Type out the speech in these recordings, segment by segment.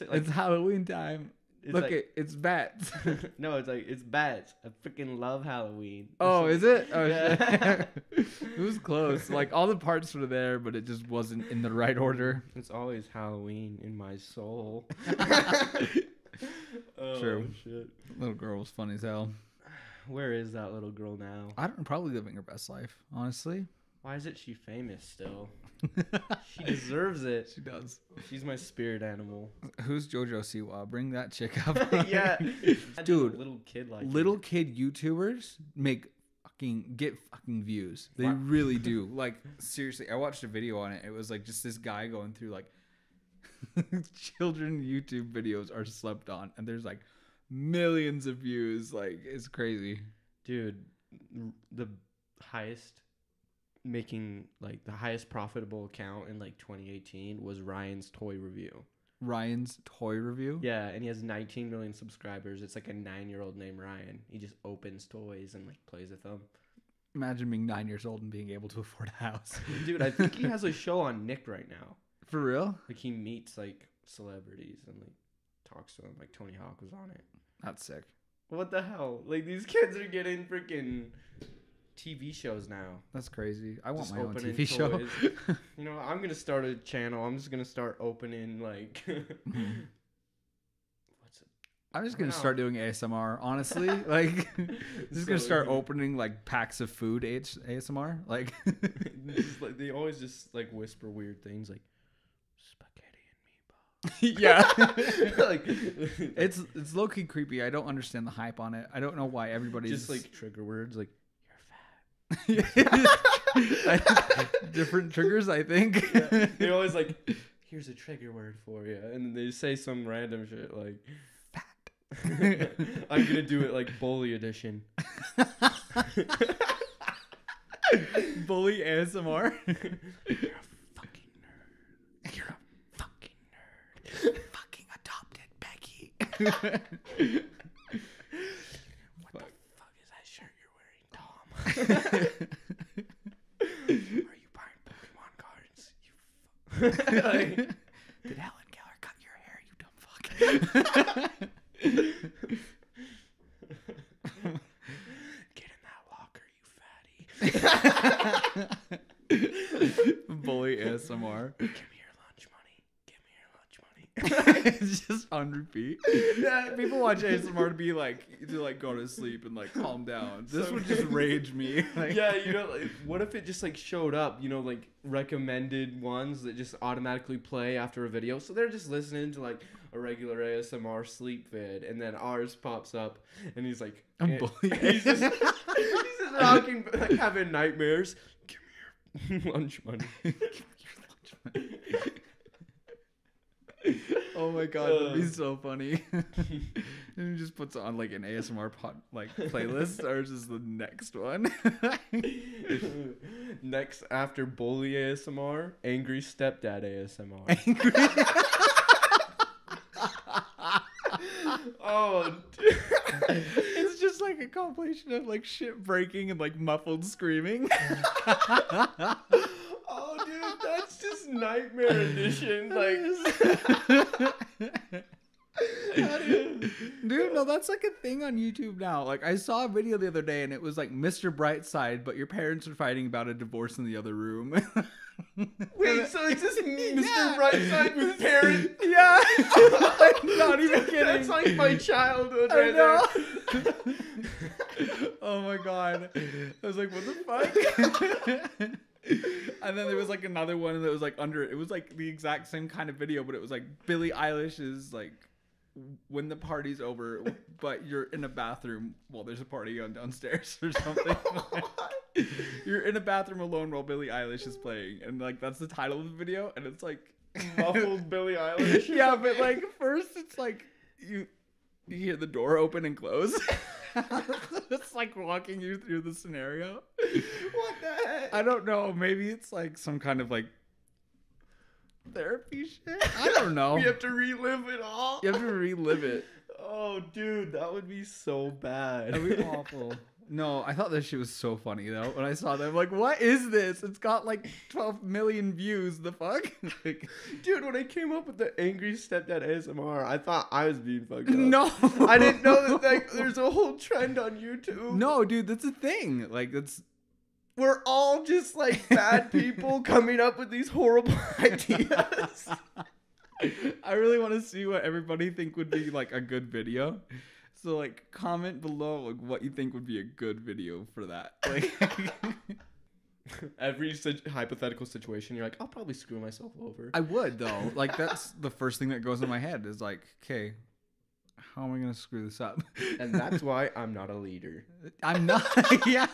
It's Halloween time. Look, like, it's bats. no, it's like, it's bats. I freaking love Halloween. Oh, is it? Oh, Yeah. shit. It was close. Like, all the parts were there, but it just wasn't in the right order. It's always Halloween in my soul. True. Shit. Little girl was funny as hell. Where is that little girl now? I don't know, probably living her best life, honestly. Why isn't she famous still? She deserves it. She does. She's my spirit animal. Who's JoJo Siwa? Bring that chick up. Yeah. Dude, A little kid like little her. kid YouTubers get fucking views. They Wow. really do. Like, seriously, I watched a video on it. It was like just this guy going through like children YouTube videos are slept on, and there's like millions of views. Like, it's crazy. Dude, the highest profitable account in like 2018 was Ryan's Toy Review. Ryan's Toy Review. Yeah, and he has 19 million subscribers. It's like a 9-year-old named Ryan. He just opens toys and like plays with them. Imagine being 9 years old and being able to afford a house. Dude, I think he has a show on Nick right now. For real? Like, he meets like celebrities and like talks to them. Like, Tony Hawk was on it. That's sick. What the hell? Like, these kids are getting freaking TV shows now. That's crazy. I want Just my own opening TV show. toys. You know, I'm gonna start a channel. I'm just gonna start opening like what's it? I'm just gonna Wow. start doing ASMR. Honestly, like, just gonna So start you- opening like packs of food ASMR. Like, Just, like, they always just like whisper weird things like spaghetti yeah, and meatball. Like it's low key creepy. I don't understand the hype on it. I don't know why everybody's just like trigger words like different triggers. I think. you're fat. They always like, here's a trigger word for you, and then they say some random shit like Fat. I'm gonna do it like bully edition. Bully ASMR. You're a fucking nerd. You're a fucking nerd. Fucking adopted Becky. What the fuck is that shirt you're wearing, Tom? Are you buying Pokemon cards? You like, Did Helen Keller cut your hair, you dumb fuck? get in that locker, you fatty. Bully ASMR. Give me your lunch money. Give me your lunch money. It's just on repeat. Yeah, people watch ASMR to go to sleep and like calm down. This So- would just rage me. Like, Yeah, you know, like, what if it just like showed up, you know, like recommended ones that just automatically play after a video? So they're just listening to like a regular ASMR sleep vid, and then ours pops up, and he's like, I'm bullying. he's just rocking, like having nightmares. Give me your lunch money. Oh my god, that'd be so funny. And he just puts on like an ASMR playlist. Ours is the next one. Next after bully ASMR, angry stepdad ASMR. Oh, dude. It's just like a compilation of like shit breaking and like muffled screaming. Oh, dude, that's just nightmare edition. Like, Dude, no, that's like a thing on YouTube now. Like, I saw a video the other day and it was like Mr. Brightside, but your parents are fighting about a divorce in the other room. wait, so it's just Mr. Yeah. Brightside with parents? Yeah. I'm not even kidding. That's like my childhood I right know. there. Oh my god. I was like, what the fuck? And then there was like another one that was like it was like the exact same kind of video, but it was like Billie Eilish is like when the party's over, but you're in a bathroom while there's a party on downstairs or something. You're in a bathroom alone while Billie Eilish is playing, and like that's the title of the video, and it's like Muffled Billie Eilish. yeah, but like first it's like you hear the door open and close. It's like walking you through the scenario. What the heck? I don't know. Maybe it's like some kind of like therapy shit. I don't know. We have to relive it all. You have to relive it. Oh, dude, that would be so bad. That'd be awful. No, I thought this shit was so funny though. When I saw that, I'm like, what is this? It's got like 12 million views. The fuck? Like, Dude, when I came up with the angry stepdad ASMR, I thought I was being fucked up. no, I didn't know that like there's a whole trend on YouTube. No, dude, that's a thing. Like, that's We're all just like bad people coming up with these horrible ideas. I really want to see what everybody think would be like a good video. So like comment below like what you think would be a good video for that. Like Every hypothetical situation, you're like, I'll probably screw myself over. I would though. Like that's the first thing that goes in my head is like, okay, how am I gonna screw this up? And that's why I'm not a leader. I'm not. Yeah.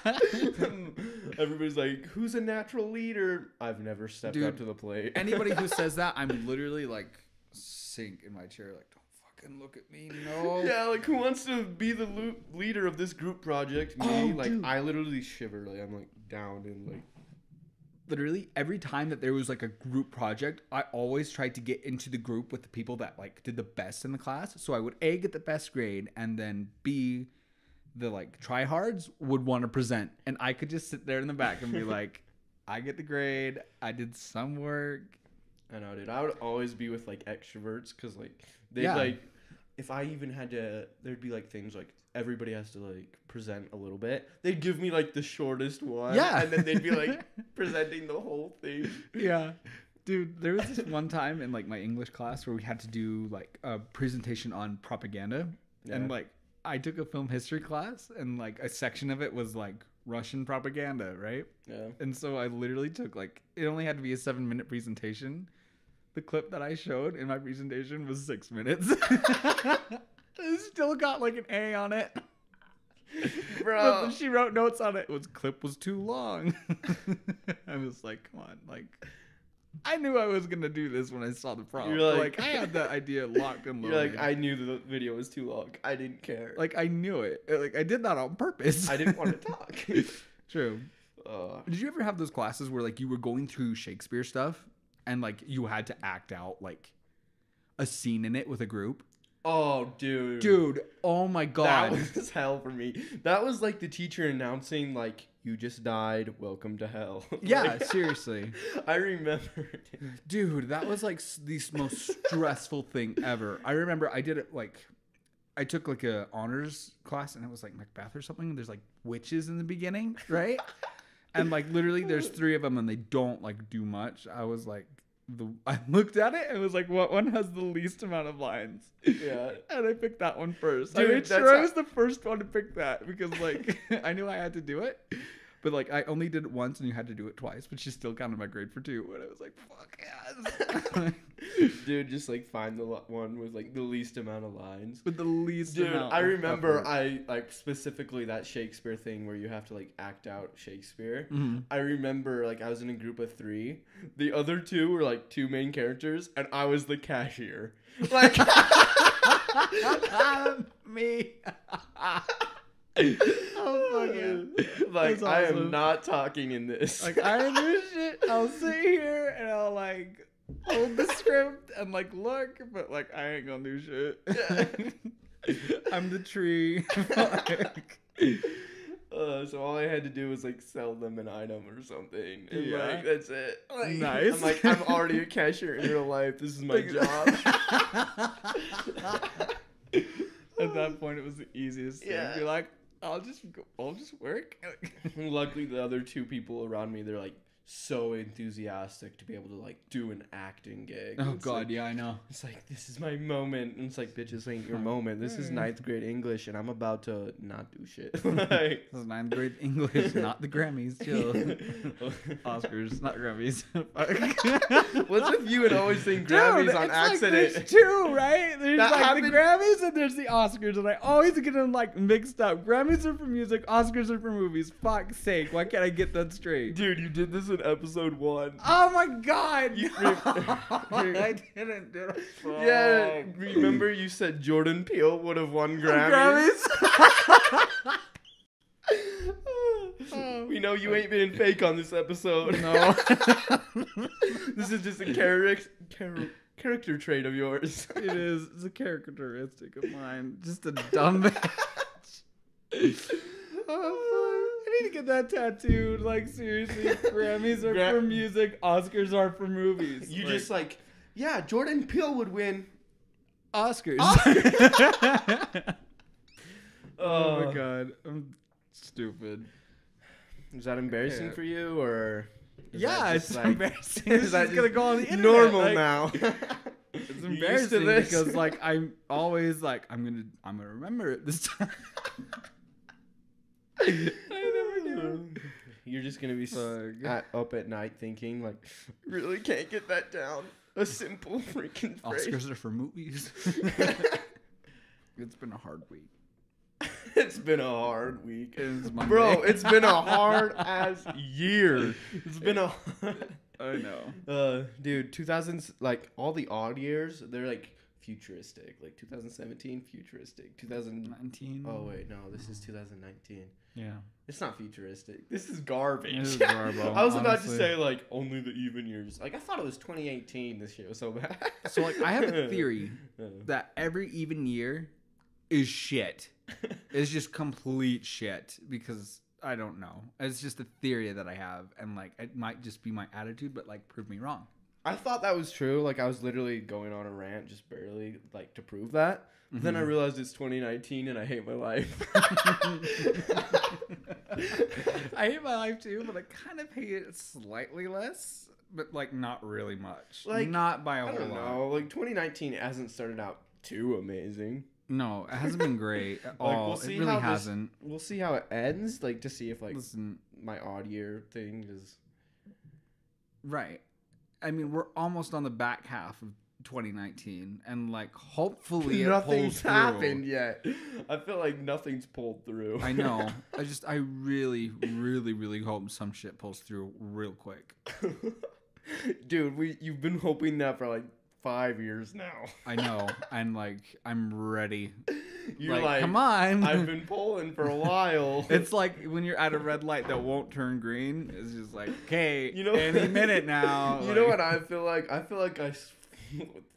Everybody's like, who's a natural leader? I've never stepped Dude, up to the plate. Anybody who says that, I'm literally like sink in my chair. Like, don't fucking look at me. No. Yeah, like who wants to be the leader of this group project? Me, Oh, like dude. I literally shiver. Like I'm like down and like. Literally every time that there was like a group project, I always tried to get into the group with the people that like did the best in the class. So I would A, get the best grade, and then B, the like tryhards would want to present, and I could just sit there in the back and be like, I get the grade, I did some work. I know, dude. I would always be with like extroverts because like they Yeah. like if I even had to, there'd be like things like everybody has to like present a little bit. They'd give me like the shortest one, Yeah. and then they'd be like presenting the whole thing. Yeah. Dude, there was this one time in like my English class where we had to do like a presentation on propaganda. Yeah. And like I took a film history class and like a section of it was like Russian propaganda, right? Yeah. And so I literally took like, it only had to be a 7-minute presentation. The clip that I showed in my presentation was 6 minutes. It still got like an A on it. Bro. But she wrote notes on it. Clip was too long. I was like, come on, like I knew I was gonna do this when I saw the prompt. You're like- Like I had that idea locked and You're loaded. like, I knew the video was too long. I didn't care. Like I knew it. Like I did that on purpose. I didn't want to talk. True. Uh, Did you ever have those classes where like you were going through Shakespeare stuff and like you had to act out like a scene in it with a group? oh, dude. Dude, oh my god. That was hell for me. That was like the teacher announcing, like, you just died. Welcome to hell. Yeah, Like, seriously. I remember. Dude, that was like the most stressful thing ever. I remember I did it like I took like a honors class and it was like Macbeth or something. There's like witches in the beginning, right? And like literally there's 3 of them and they don't like do much. I was like I looked at it and was like, what one has the least amount of lines? Yeah. And I picked that one first. Dude, I made that's sure I how- was the first one to pick that because like I knew I had to do it. But like I only did it once and you had to do it twice, but she still counted my grade for 2. And I was like, fuck yes. Dude, just like find the one with like the least amount of lines. With the least Dude, amount I of remember effort. I like specifically that Shakespeare thing where you have to like act out Shakespeare. Mhm. I remember like I was in a group of 3. The other 2 were like 2 main characters and I was the cashier. Like Me. Oh fuck yeah. like That's I am awesome. not talking in this. Like I ain't do shit. I'll sit here and I'll like hold the script and like look, but like I ain't gonna do shit. I'm the tree. Like, So all I had to do was like sell them an item or something. And Yeah. like that's it. Like, Nice. I'm like, I'm already a cashier in real life. This is my job. At that point, it was the easiest thing. Yeah. Be like, I'll just work. Luckily, the other 2 people around me, they're like so enthusiastic to be able to like do an acting gig. Oh It's god, like, yeah, I know. it's like this is my moment. And it's like, bitch, this ain't your moment. This is 9th grade English, and I'm about to not do shit. Like, This is 9th grade English, not the Grammys. Chill. Oscars, not Grammys. what's with you and always saying Dude, Grammys on it's accident? Like there's 2, right? There's That like happened- the Grammys and there's the Oscars, and I always get them like mixed up. Grammys are for music, Oscars are for movies. Fuck's sake, why can't I get that straight? Dude, you did this in episode 1. Oh my god! You- I didn't do it. Yeah, remember you said Jordan Peele would have won Grammys? Grammys. We know you ain't being fake on this episode. No. This is just a character trait of yours. It is. It's a characteristic of mine. Just a dumb bitch. I need to get that tattooed. Like, seriously, Grammys are for music, Oscars are for movies. You just like, yeah, Jordan Peele would win Oscars. Oh my god, I'm stupid. Is that embarrassing for you, or? Yeah, it's like, embarrassing. It's just gonna go on the internet. Normal like, now. It's embarrassing because like I'm always like I'm gonna remember it this time. I never do. You're just gonna be up at night thinking like, really can't get that down. A simple freaking phrase. Oscars are for movies. It's been a hard week. It's been a hard week. It's Monday. Bro, it's been a hard ass year. It's been a I know. Dude, 2000s, like all the odd years, they're like futuristic. Like 2017, futuristic. 2019. Oh wait, no, this is 2019. Yeah. It's not futuristic. This is garbage. It is garbo, I was about to honestly. say like only the even years. Like I thought it was 2018. This year was so bad. So like I have a theory that every even year is shit. It's just complete shit because I don't know. It's just a theory that I have, and like it might just be my attitude, but like prove me wrong. I thought that was true. Like I was literally going on a rant, just barely like to prove that. Mm-hmm. Then I realized it's 2019 and I hate my life. I hate my life too, but I kind of hate it slightly less, but like not really much. Like, not by a I whole don't lot. know. Like 2019 hasn't started out too amazing. No, it hasn't been great at Like, all. we'll see It really how this- hasn't. We'll see how it ends. Like to see if like Listen, my odd year thing is. right. I mean, we're almost on the back half of 2019, and like hopefully it Nothing's pulls through. happened yet. I feel like nothing's pulled through. I know. I really, really, really hope some shit pulls through real quick. Dude, you've been hoping that for like 5 years now. I know, and like I'm ready. You're like, come on. I've been pulling for a while. It's like when you're at a red light that won't turn green. It's just like, okay, You know- any minute now. You know what I feel like? I feel like I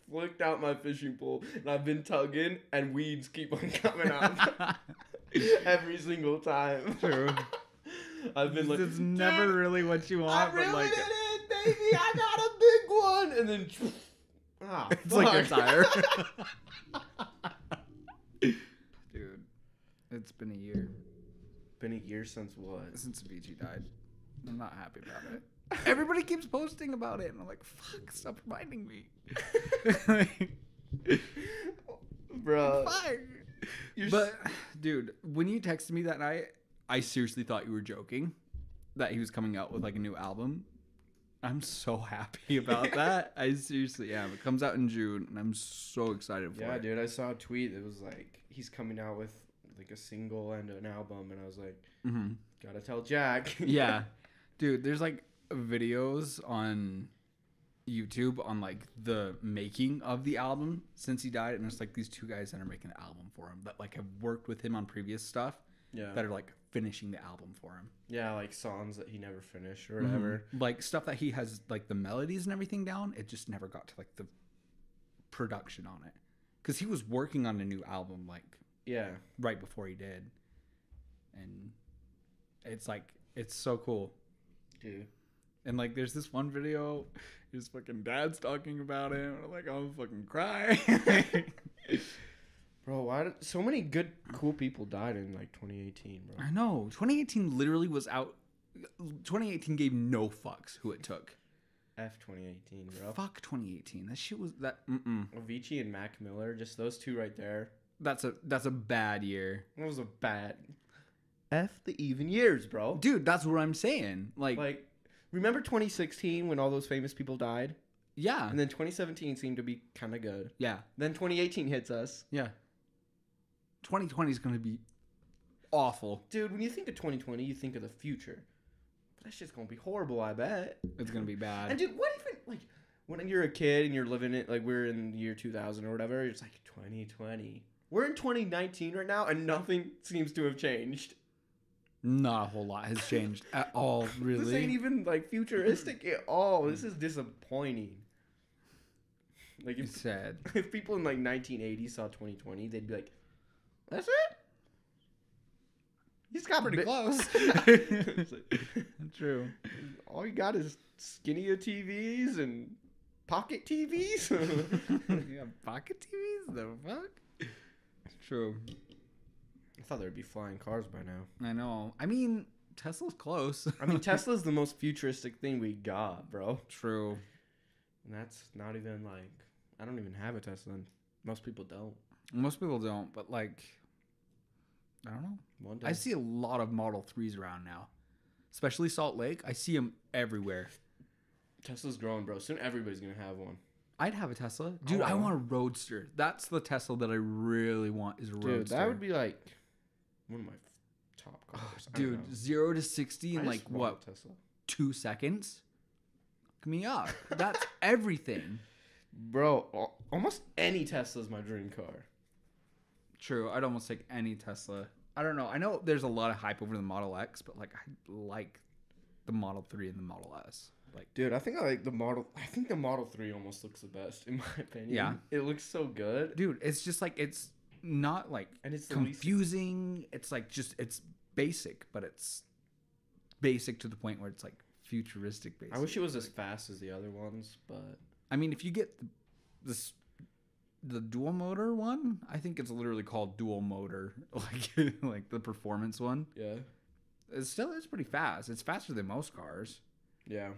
flicked out my fishing pole and I've been tugging and weeds keep on coming out every single time. True. I've been like, It's never "Dude, really what you I want, really but like did it, baby. I got a big one. And then, ah, it's like a fuck. tire. Dude, it's been a year Been a year since what? since Avicii died. I'm not happy about it. Everybody keeps posting about it, and I'm like, fuck, stop reminding me. Bruh. Fuck. But, dude, when you texted me that night, I seriously thought you were joking that he was coming out with like a new album. I'm so happy about that. I seriously am. It comes out in June, and I'm so excited for Yeah, it. dude, I saw a tweet that was like, he's coming out with like a single and an album, and I was like, Mm-hmm. gotta tell Jack. Yeah. Dude, there's like videos on YouTube on like the making of the album since he died, and there's like these two guys that are making the album for him that like have worked with him on previous stuff Yeah. that are like finishing the album for him. Yeah, like songs that he never finished or whatever. Like stuff that he has like the melodies and everything down, it just never got to like the production on it. Cuz he was working on a new album like Yeah. right before he did. And it's like it's so cool. Dude. And like there's this one video, his fucking dad's talking about him, and I'm like, I'm fucking crying. Bro, why did so many good, cool people died in like 2018, bro? I know. 2018 literally was out. 2018 gave no fucks who it took. F 2018, bro. Fuck 2018. That shit was that. Avicii and Mac Miller, just those two right there. That's a bad year, That was a bad. F the even years, bro. dude. That's what I'm saying. Like, remember 2016 when all those famous people died? Yeah, And then 2017 seemed to be kind of good. yeah, Then 2018 hits us. yeah. 2020 is gonna be awful. Dude, when you think of 2020, you think of the future. But that shit's gonna be horrible, I bet. It's gonna be bad. And dude, what even, like, when you're a kid and you're living it, like, we're in the year 2000 or whatever, it's like 2020. We're in 2019 right now, and nothing seems to have changed. Not a whole lot has changed at all, really. This ain't even, like, futuristic at all. This is disappointing. Like, It's sad. if people in, like, 1980 saw 2020, they'd be like, that's it? He's got Pretty close. It's like, True. all you got is skinnier TVs and pocket TVs. Yeah, pocket TVs? The fuck? True. I thought there'd be flying cars by now. I know. I mean, Tesla's close. I mean, Tesla's the most futuristic thing we got, bro. True. And that's not even like, I don't even have a Tesla. And most people don't. Most people don't, but like, I don't know. One day. I see a lot of Model 3s around now, especially Salt Lake. I see them everywhere. Tesla's growing, bro. Soon everybody's going to have one. I'd have a Tesla. Dude, Oh, I wow. want a Roadster. That's the Tesla that I really want is a Roadster. Dude, that would be like one of my top cars. I don't know. Dude, 0 to 60 I in just like, want what, a Tesla. 2 seconds? Look me up. That's everything. Bro, almost any Tesla's my dream car. True. I'd almost take any Tesla. I don't know. I know there's a lot of hype over the Model X, but like I like the Model 3 and the Model S. Like, Dude, I think the Model 3 almost looks the best in my opinion. Yeah. It looks so good. dude, it's just like it's not like And it's the least confusing. It's like just it's basic, but it's basic to the point where it's like futuristic basic. I wish it was as fast as the other ones, but I mean, if you get the dual motor one, I think it's literally called dual motor, like the performance one. yeah. It's pretty fast. It's faster than most cars, Yeah.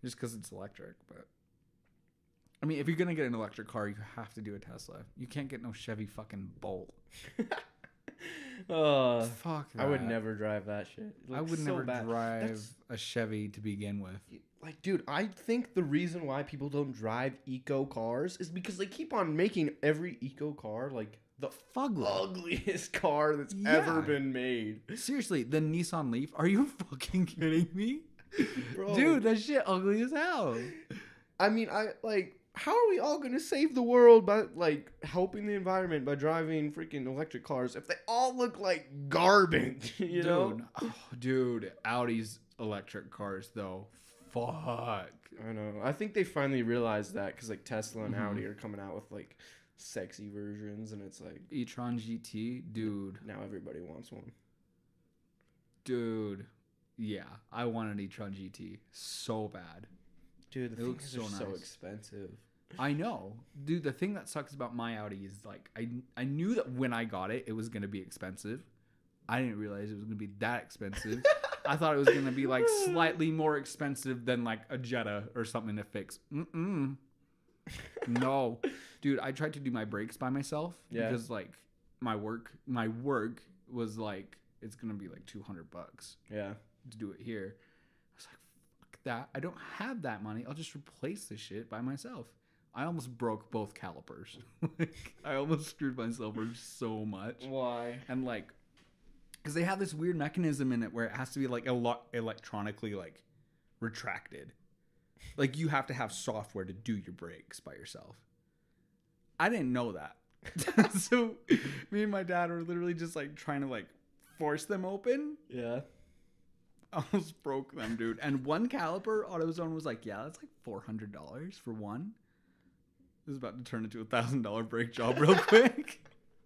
just because it's electric. But I mean, if you're gonna get an electric car, you have to do a Tesla. You can't get no Chevy fucking Bolt. Fuck that. I would never drive that shit. It I looks would so never bad. drive That's- a Chevy to begin with. Like, dude, I think the reason why people don't drive eco cars is because they keep on making every eco car like the Fugly. ugliest car that's Yeah. ever been made. Seriously, the Nissan Leaf? Are you fucking kidding me? Bro. Dude, that shit ugly as hell. I mean, how are we all gonna save the world by like helping the environment by driving freaking electric cars if they all look like garbage? You know? Dude, Audi's electric cars though. Fuck. I know. I think they finally realized that because like Tesla and Mhm. Audi are coming out with like sexy versions, and it's like e-tron GT, dude. now everybody wants one. Dude. Yeah, I want an e-tron GT so bad. Dude, the It things looks are so so nice. expensive. I know. Dude, the thing that sucks about my Audi is like I knew that when I got it, it was going to be expensive. I didn't realize it was going to be that expensive. I thought it was going to be like slightly more expensive than like a Jetta or something to fix. No. Dude, I tried to do my brakes by myself because like my work was like it's going to be like $200 Yeah. to do it here. I was like, fuck that. I don't have that money. I'll just replace this shit by myself. I almost broke both calipers. Like, I almost screwed myself over so much. Why? And like, because they have this weird mechanism in it where it has to be like electronically like retracted. Like you have to have software to do your brakes by yourself. I didn't know that. So me and my dad were literally just like trying to like force them open. Yeah. I almost broke them, dude. And one caliper, AutoZone was like, yeah, that's like $400 for one. This is about to turn into $1,000 brake job real quick.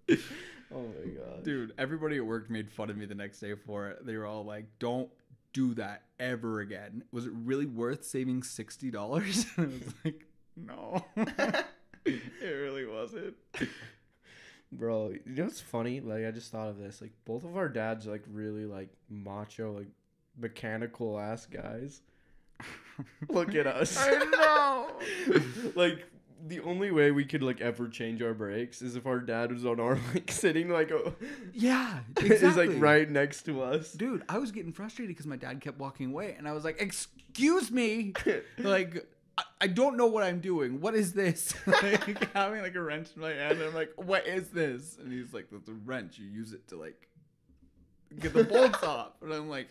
Oh my god. Dude, everybody at work made fun of me the next day for it. They were all like, don't do that ever again. Was it really worth saving $60? And I was like, no. It really wasn't. Bro, you know what's funny? Like, I just thought of this. Like, both of our dads are like really like macho, like mechanical ass guys. Look at us. I know. Like, the only way we could like ever change our brakes is if our dad was on our like sitting like Yeah, exactly. is like right next to us. Dude, I was getting frustrated because my dad kept walking away, and I was like, "Excuse me, like I don't know what I'm doing. What is this?" Like having like a wrench in my hand, and I'm like, "What is this?" And he's like, "That's a wrench. You use it to like get the bolts off." And I'm like,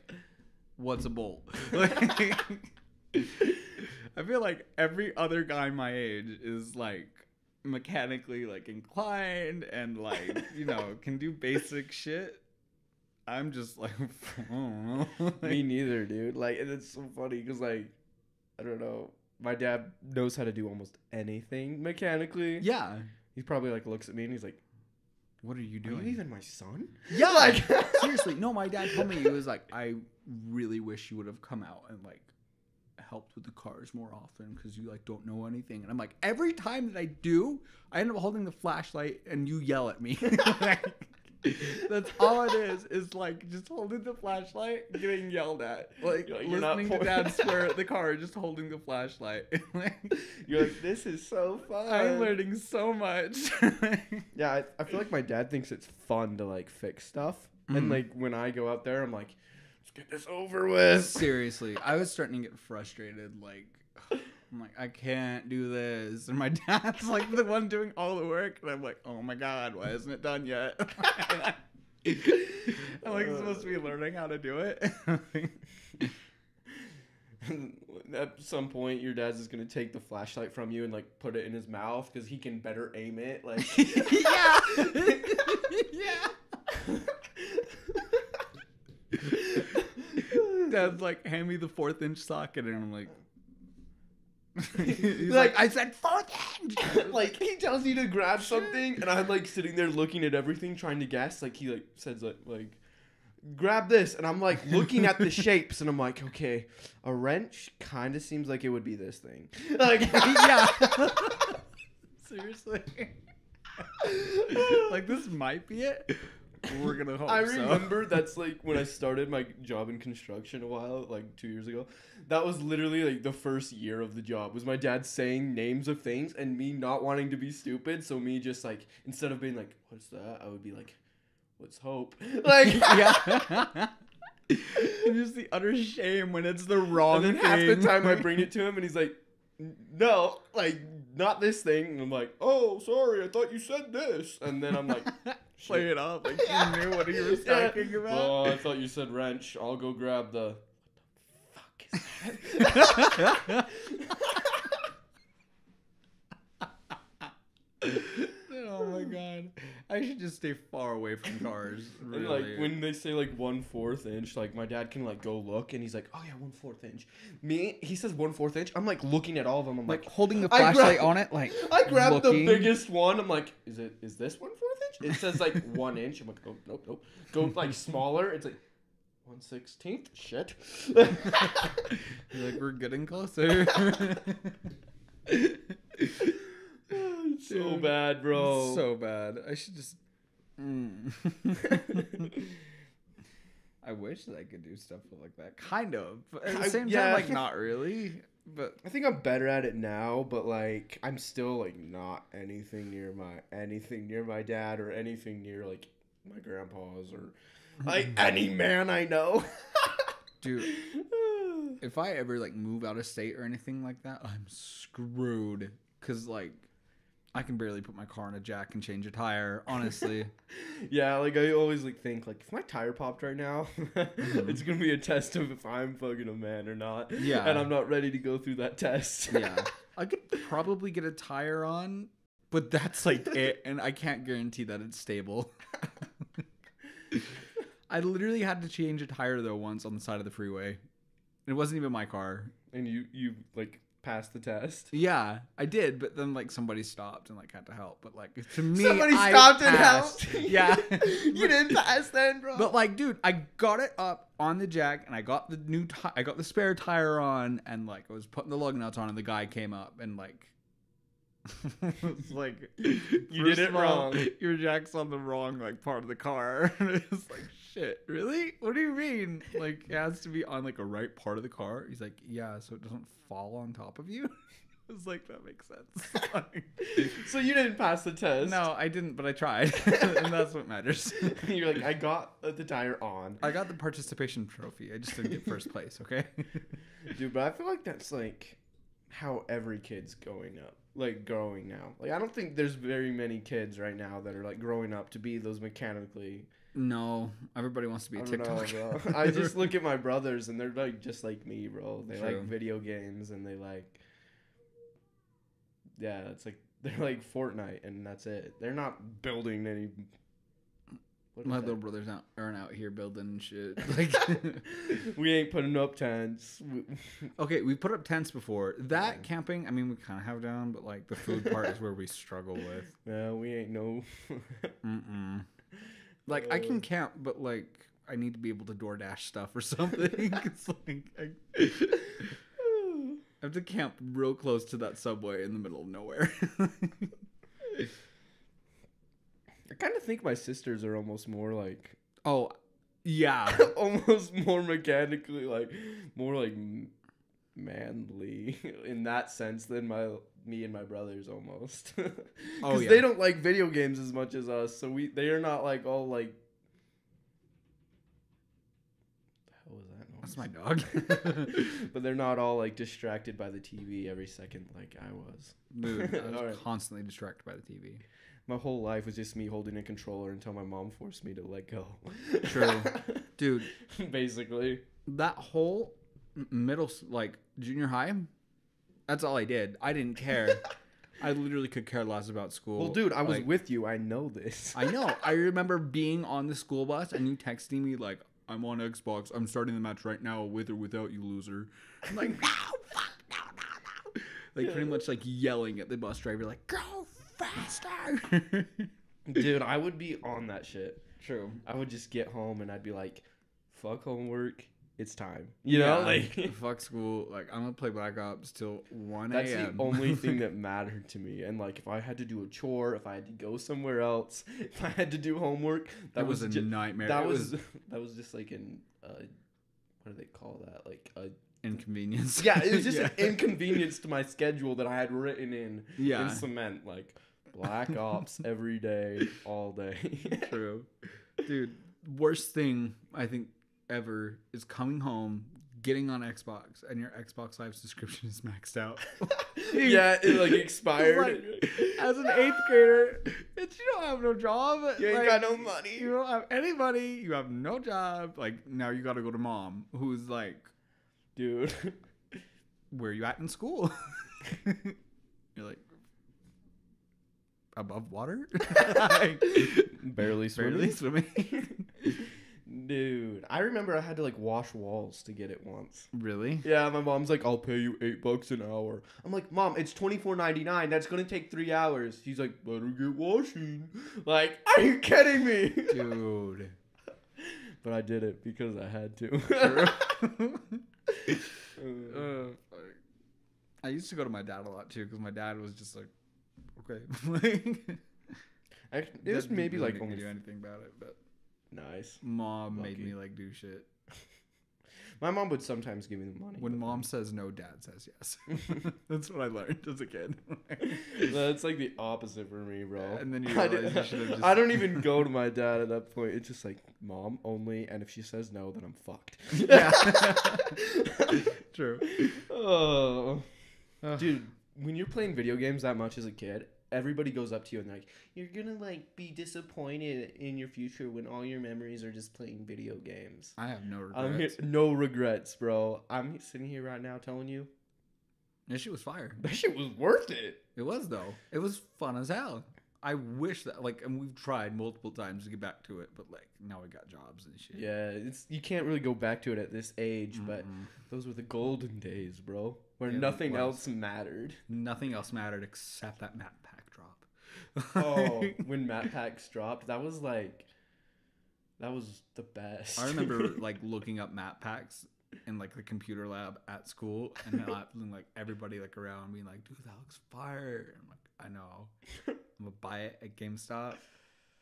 "What's a bolt?" Like, I feel like every other guy my age is like mechanically like inclined and like, you know, can do basic shit. I'm just like, I don't know. Like, Me neither, dude. Like, and it's so funny because like, I don't know. My dad knows how to do almost anything mechanically. yeah. He probably like looks at me and he's like, what are you Are doing? you even my son? Yeah, Like- seriously. No, my dad told me, he was like, I really wish you would have come out and like helped with the cars more often because you like don't know anything. And I'm like, every time that I do, I end up holding the flashlight and you yell at me. That's all it is like just holding the flashlight, getting yelled at. Like You're not listening to dad swear at the car, just holding the flashlight. You're like, this is so fun. I'm learning so much. Yeah, I feel like my dad thinks it's fun to like fix stuff. And Mhm. like when I go out there, I'm like, let's get this over with. Seriously, I was starting to get frustrated. Like, I'm like, I can't do this. And my dad's like the one doing all the work. And I'm like, oh my God, why isn't it done yet? I'm like supposed to be learning how to do it. At some point, your dad's just gonna take the flashlight from you and like put it in his mouth because he can better aim it. Like, yeah. Yeah. Dad's like, hand me the 4-inch socket. And I'm like, he's like, I said 4th inch. like he tells you to grab something, and I'm like sitting there looking at everything, trying to guess. Like he like says like grab this, and I'm like looking at the shapes, and I'm like, okay, a wrench kind of seems like it would be this thing. Like Yeah. Seriously. Like this might be it. We're gonna hope I so. remember that's like when I started my job in construction a while, like 2 years ago. That was literally like the first year of the job was my dad saying names of things and me not wanting to be stupid. So me just like, instead of being like, what's that? I would be like, let's hope. Like, Yeah. And just the utter shame when it's the wrong and then thing. half the time I bring it to him and he's like, no, like not this thing. And I'm like, oh, sorry, I thought you said this. And then I'm like, Play it off like you knew what he was talking about. oh, I thought you said wrench. I'll go grab the. What the fuck is Oh my God. I should just stay far away from cars. And Really. like when they say like 1/4 inch, like my dad can like go look and he's like, oh yeah, 1/4 inch. Me, he says 1/4 inch. I'm like looking at all of them. I'm like like, holding the I flashlight grab- on it, like I grabbed looking. the biggest one. I'm like, is this 1/4 inch? It says like 1 inch. I'm like, oh nope. Go like smaller. It's like 1/16. Shit. You're like, we're getting closer. So Dude, bad, bro. So bad. I should just. I wish that I could do stuff like that. Kind of. But at the same time, like, not really. But I think I'm better at it now, but like I'm still like not anything near my dad or anything near like my grandpa's or like any man I know. dude, if I ever like move out of state or anything like that, I'm screwed. Cause like I can barely put my car in a jack and change a tire, honestly. Yeah, like I always like think like if my tire popped right now, it's gonna be a test of if I'm fucking a man or not. Yeah. And I'm not ready to go through that test. Yeah. I could probably get a tire on, but that's like it, and I can't guarantee that it's stable. I literally had to change a tire though once on the side of the freeway. It wasn't even my car. And you like passed the test. Yeah, I did, but then like somebody stopped and like had to help. But like to me, Somebody I stopped and passed. helped. Yeah, You didn't pass then, bro. But like, dude, I got it up on the jack and I got the I got the spare tire on and like I was putting the lug nuts on and the guy came up and like it's like You did it wrong. Your jack's on the wrong like part of the car. And it's like, shit, really? What do you mean? Like it has to be on like a right part of the car? He's like, yeah, so it doesn't fall on top of you. I was like, that makes sense. Like, So you didn't pass the test. no, I didn't, but I tried. And that's what matters. You're like, I got the tire on. I got the participation trophy. I just didn't get first place, okay? Dude, but I feel like that's like how every kid's growing now. Like I don't think there's very many kids right now that are like growing up to be those mechanically. No, everybody wants to be a I don't know, TikTok. bro. I just look at my brothers and they're like just like me, bro. They True. like video games and they like, yeah, it's like they're like Fortnite and that's it. They're not building any. What My is little that? brothers aren't out here building shit. Like, We ain't putting up tents. okay, we put up tents before. That camping, I mean, we kind of have done, but like the food part is where we struggle with. Yeah, we ain't no. Mm-mm. Like, I can camp, but like, I need to be able to DoorDash stuff or something. It's like, I have to camp real close to that Subway in the middle of nowhere. I kind of think my sisters are almost more like, Oh, yeah. almost more mechanically, like more like manly in that sense than me and my brothers almost. Because Oh, yeah. they don't like video games as much as us, so they are not like all like. What was that noise? That's my dog. But they're not all like distracted by the TV every second like I was. Dude, I was All right. constantly distracted by the TV. My whole life was just me holding a controller until my mom forced me to let go. True. Dude, Basically. that whole like junior high, that's all I did. I didn't care. I literally could care less about school. Well, dude, I was Like, with you. I know this. I know. I remember being on the school bus and you texting me like, I'm on Xbox. I'm starting the match right now with or without you, loser. I'm like, no, fuck, no. Like, pretty much like yelling at the bus driver, like, go faster. Dude, I would be on that shit. True. I would just get home and I'd be like, fuck homework. It's time. You know? Like, fuck school. Like, I'm going to play Black Ops till 1 a.m. that's the only thing that mattered to me. And like, if I had to do a chore, if I had to go somewhere else, if I had to do homework, That was a nightmare. That It was that was just like an what do they call that? Like a inconvenience. yeah, it was just an inconvenience to my schedule that I had written in Yeah. cement. Like Black Ops every day, all day. True. Dude, worst thing I think ever is coming home, getting on Xbox, and your Xbox Live subscription is maxed out. Yeah, it like expired. Like, as an 8th grader, you don't have no job. You ain't Like, got no money. You don't have any money. You have no job. Like, now you got to go to mom, who's like, Dude. where you at in school? You're like, above water? Like, Barely swimming. barely swimming. Dude, I remember I had to like wash walls to get it once. Really? Yeah, my mom's like, I'll pay you $8 an hour. I'm like, Mom, it's $24.99. That's gonna take 3 hours. She's like, better get washing. Like, are you kidding me? Dude. But I did it because I had to. I used to go to my dad a lot too because my dad was just like, okay. Like, It was didn't maybe really like make me only do anything about it, but nice. mom made Lucky. me like do shit. My mom would sometimes give me the money. When but mom says no, dad says yes. That's what I learned as a kid. That's like the opposite for me, bro. And then you I realize you should have just. I don't even go to my dad at that point. It's just like, Mom only, and if she says no, then I'm fucked. Yeah. True. Oh. Ugh. Dude, when you're playing video games that much as a kid, everybody goes up to you and they're like, you're gonna like be disappointed in your future when all your memories are just playing video games. I have no I'm here, regrets. no regrets, bro. I'm sitting here right now telling you That shit was fire. that shit was worth it. It was though. It was fun as hell. I wish that like, and we've tried multiple times to get back to it, but like now we got jobs and shit. Yeah, you can't really go back to it at this age, but Mm-mm. those were the golden days, bro, where It nothing was. else mattered. Nothing else mattered except that map pack drop. Oh, when map packs dropped, that was the best. I remember like looking up map packs in like the computer lab at school, and then like everybody like around being like, "Dude, that looks fire." I'm like, "I know. I'm gonna buy it at GameStop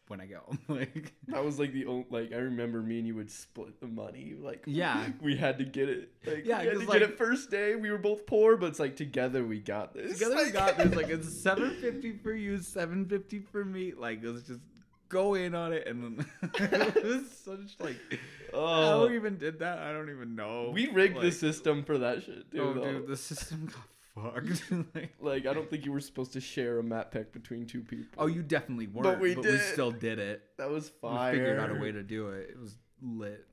when I go." Like, That was like the only, like, I remember me and you would split the money. Like, yeah, we had to get it. Like, Yeah, we had 'cause, to get like- it first day. We were both poor, but it's like together we got this. together we got this. Like, it's $7.50 for you, $7.50 for me. Like, let's just go in on it, and then it was such like. Oh, How we even did that? I don't even know. we rigged the Like, system for that shit, dude. Oh, though. dude, the system got fucked. Like, Like, I don't think you were supposed to share a map pack between two people. oh, you definitely weren't. But we we did. still did it. That was We fire. figured out a way to do it. It was lit.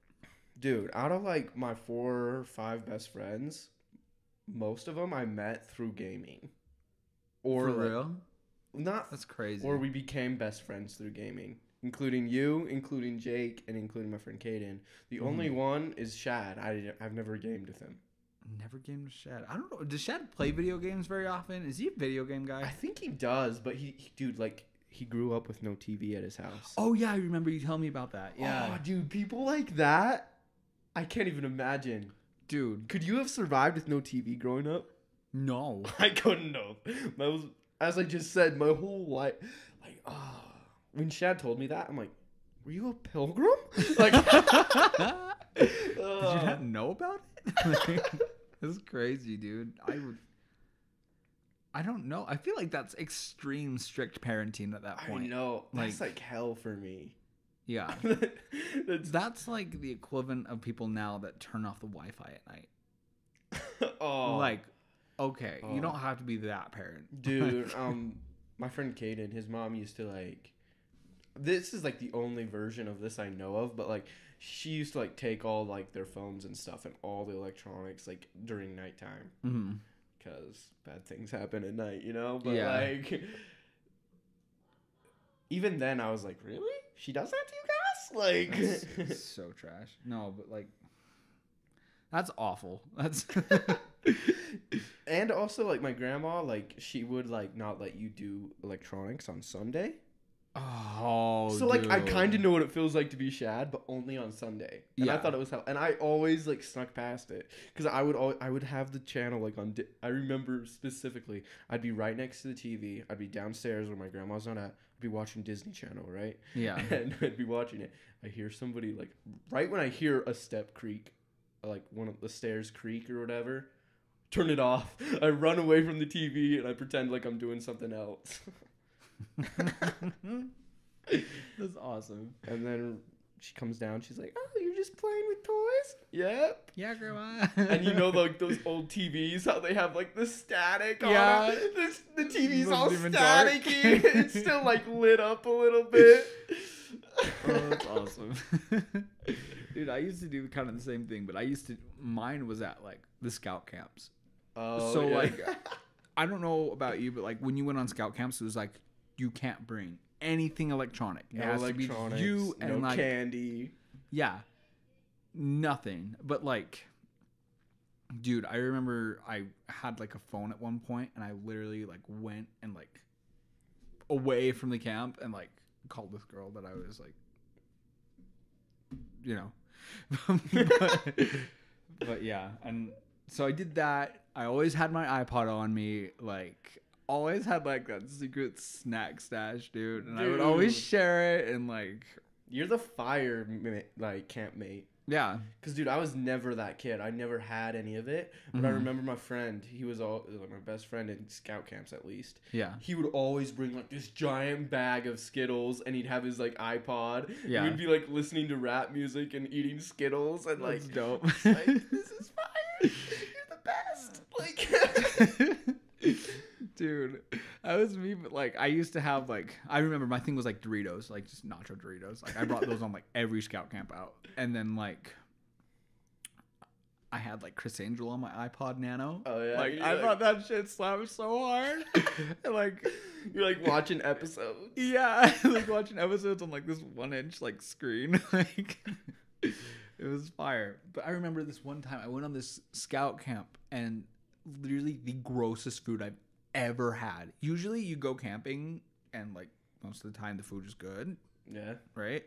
Dude, out of like my 4 or 5 best friends, most of them I met through gaming. Or For like, real? Not That's crazy. Or we became best friends through gaming, including you, including Jake, and including my friend Caden. The only one is Shad. I've never gamed with him. Never gamed with Shad. I don't know. Does Shad play video games very often? Is he a video game guy? I think he does, but dude, like, he grew up with no TV at his house. Oh yeah, I remember you telling me about that. Yeah, Oh, dude, people like that, I can't even imagine. dude. Could you have survived with no TV growing up? No. I couldn't have. As I just said, my whole life, like, when Shad told me that, I'm like, were you a pilgrim? Like, Did you not know about it? This is crazy, dude. I don't know. I feel like that's extreme strict parenting at that point. I know. That's Like- like hell for me. Yeah. That's, That's like the equivalent of people now that turn off the Wi-Fi at night. oh, Like, okay, Oh. you don't have to be that parent. dude. My friend Caden, his mom used to like. This is like the only version of this I know of, but like she used to like take all like their phones and stuff and all the electronics like during nighttime Mm-hmm. because bad things happen at night, you know. But Yeah. like, even then, I was like, really? She does that to you guys? Like, That's so trash. No, but like, that's awful. That's and also like my grandma, like she would like not let you do electronics on Sunday. oh. So like I dude. kind of know what it feels like to be Shad, but only on Sunday. And I Yeah. thought it was hell. And I always like snuck past it because I would have the channel like on. I remember specifically, I'd be right next to the TV. I'd be downstairs where my grandma's not at. I'd be watching Disney Channel, right? Yeah. And I'd be watching it. I hear somebody like right when I hear a step creak, like one of the stairs creak or whatever. Turn it off. I run away from the TV and I pretend like I'm doing something else. That's awesome. And then she comes down. She's like, "Oh, you're just playing with toys?" Yep. Yeah, grandma. And you know, like those old TVs, how they have like the static. Yeah. On it? The TV's all Looks even dark. staticky. It's still like lit up a little bit. Oh, that's awesome. Dude, I used to do kind of the same thing, but mine was at like the scout camps. Oh, So, yeah. like, I don't know about you, but like when you went on scout camps, it was like you can't bring anything electronic. It no has to be electronics, you and no like candy. yeah, nothing. But like, dude, I remember I had like a phone at one point, and I literally like went and like away from the camp and like called this girl that I was like, you know, but yeah, and so I did that. I always had my iPod on me, like always had like that secret snack stash, dude, and I would always Dude. share it and like, You're the like campmate. yeah, Cause dude, I was never that kid. I never had any of it. But I Mhm. remember my friend. He was like my best friend in scout camps, at least. yeah, He would always bring like this giant bag of Skittles, and he'd have his like iPod. Yeah. We'd be like listening to rap music and eating Skittles, and like, that's dope. like this is fire. You're the best. Like, Dude, that was me, but like I used to have like I remember my thing was like Doritos, like just nacho Doritos. Like I brought those on like every scout camp out. And then like I had like Chris Angel on my iPod Nano. Oh, yeah? Like You're I like- thought that shit slapped so hard. And like you're like watching episodes. yeah, like watching episodes on like this 1-inch like screen. Like it was fire. But I remember this one time I went on this scout camp and literally the grossest food I've ever had. Usually you go camping and like most of the time the food is good, Yeah. right?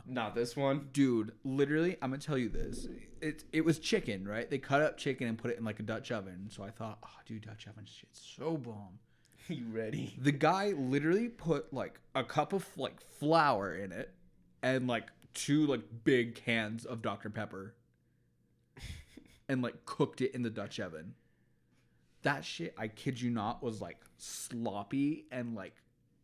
Not this one. Dude, literally, I'm gonna tell you this. It was chicken, right? They cut up chicken and put it in like a Dutch oven. So I thought, oh, dude, Dutch oven shit's so bomb. You ready? The guy literally put like a cup of like flour in it and like 2 like big cans of Dr. Pepper and like cooked it in the Dutch oven. That shit, I kid you not, was like sloppy and like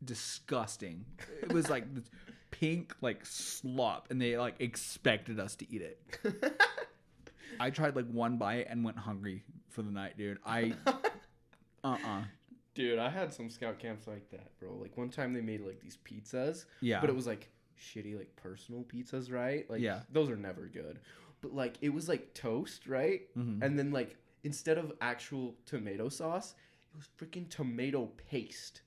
disgusting. It was like this pink like slop, and they like expected us to eat it. I tried like one bite and went hungry for the night, dude. Dude, I had some scout camps like that, bro. Like one time they made like these pizzas, Yeah. but it was like shitty, like personal pizzas, right? Like Yeah. those are never good. But like it was like toast, right? Mhm. And then like instead of actual tomato sauce, It was freaking tomato paste.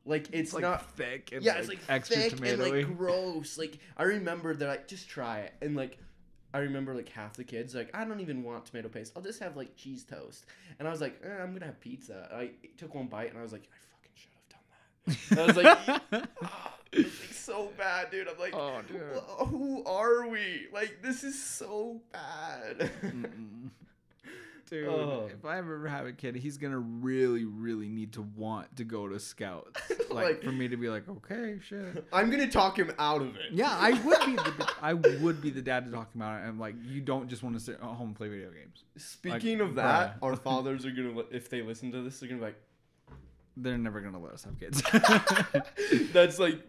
Like it's like not thick and it's like extra thick and tomatoey. like gross. Like I remember that I just try it, and like I remember like half the kids like, I don't even want tomato paste. I'll just have like cheese toast. And I was like, I'm gonna have pizza. I took one bite and I was like, I fucking should have done that. And I was like, it was like so bad, dude. I'm like, Oh, dude. Who are we? Like this is so bad. Dude, Oh. if I ever have a kid, he's gonna really, really need to want to go to Scouts. Like- For me to be like, okay, shit. I'm gonna talk him out of it. Yeah, I would be the dad to talk him out. And like, you don't just want to sit at home and play video games. Speaking Like, of that, bruh. our fathers are gonna, if they listen to this, they're gonna be like, They're never gonna let us have kids. that's like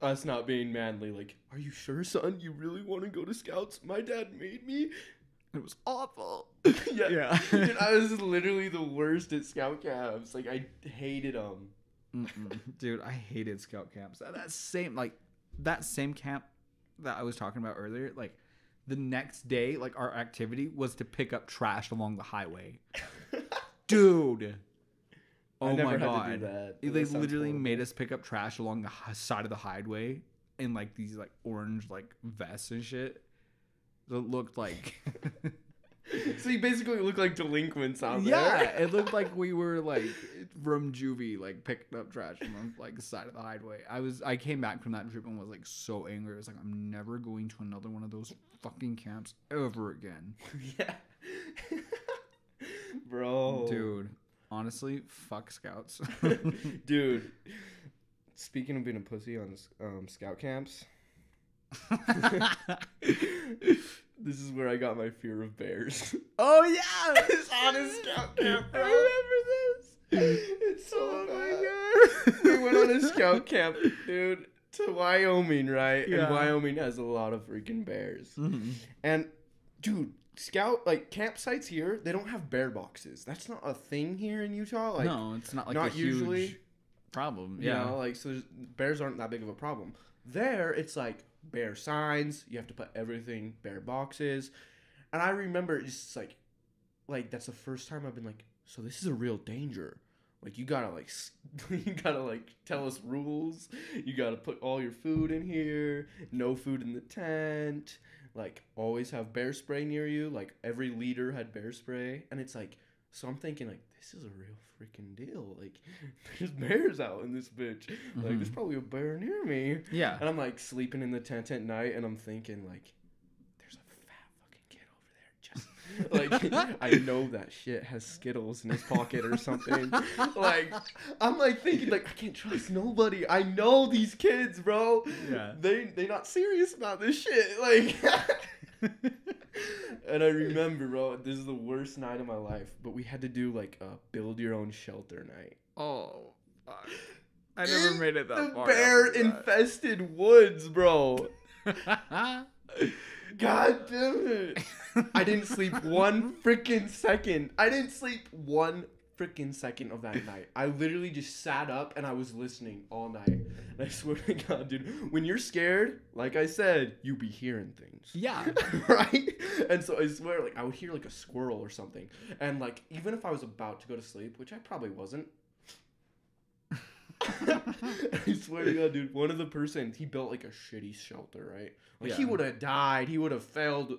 us not being manly. Like, are you sure, son? You really want to go to Scouts? My dad made me. It was awful. Yeah. Dude, I was literally the worst at Scout camps. Like, I hated them. Dude, I hated Scout camps. That same camp that I was talking about earlier, like the next day, like our activity was to pick up trash along the highway. Dude. Oh I never my had god. to do that. They That sounds literally horrible. made us pick up trash along the side of the highway in like these like orange like vests and shit. That looked like So you basically look like delinquents out yeah, there. it looked like we were like from juvie, like picking up trash from like the side of the highway. I came back from that trip and was like so angry. I was like, I'm never going to another one of those fucking camps ever again. Yeah. Bro. Dude, honestly, fuck Scouts. Dude. Speaking of being a pussy on Scout camps, this is where I got my fear of bears. Oh yeah, It's on a Scout camp, bro. I remember this. It's so Oh bad. We went on a Scout camp, dude, to Wyoming, right? Yeah. And Wyoming has a lot of freaking bears. Mhm. And, dude, Scout, like, campsites here, they don't have bear boxes. That's not a thing here in Utah. Like, No, it's not like not a huge usually. problem. You Yeah. know, like, so bears aren't that big of a problem. There, it's like bear signs. You have to put everything bear boxes. And I remember it's just like that's the first time I've been like, so this is a real danger. Like, you gotta tell us rules. You gotta put all your food in here. No food in the tent. Like, always have bear spray near you. Like, every leader had bear spray. And it's like, so I'm thinking, like, this is a real freaking deal. Like, there's bears out in this bitch. Like, there's probably a bear near me. Yeah. And I'm, like, sleeping in the tent at night, and I'm thinking, like, there's a fat fucking kid over there. Just, like, I know that shit has Skittles in his pocket or something. Like, I'm, like, thinking, like, I can't trust nobody. I know these kids, bro. Yeah. They not serious about this shit. Like... And I remember, bro, this is the worst night of my life, but we had to do like a build your own shelter night. Oh, fuck. I never In made it that the far. bear after that. infested woods, bro. God damn it. I didn't sleep one freaking second. I didn't sleep one freaking second of that night. I literally just sat up and I was listening all night. And I swear to God, dude, when you're scared, like I said, you be hearing things. Yeah. Right? And so I swear, like, I would hear like a squirrel or something. And like, even if I was about to go to sleep, which I probably wasn't, I swear to God, dude, one of the persons, he built like a shitty shelter, right? Like, he Yeah. would have died. He would have failed.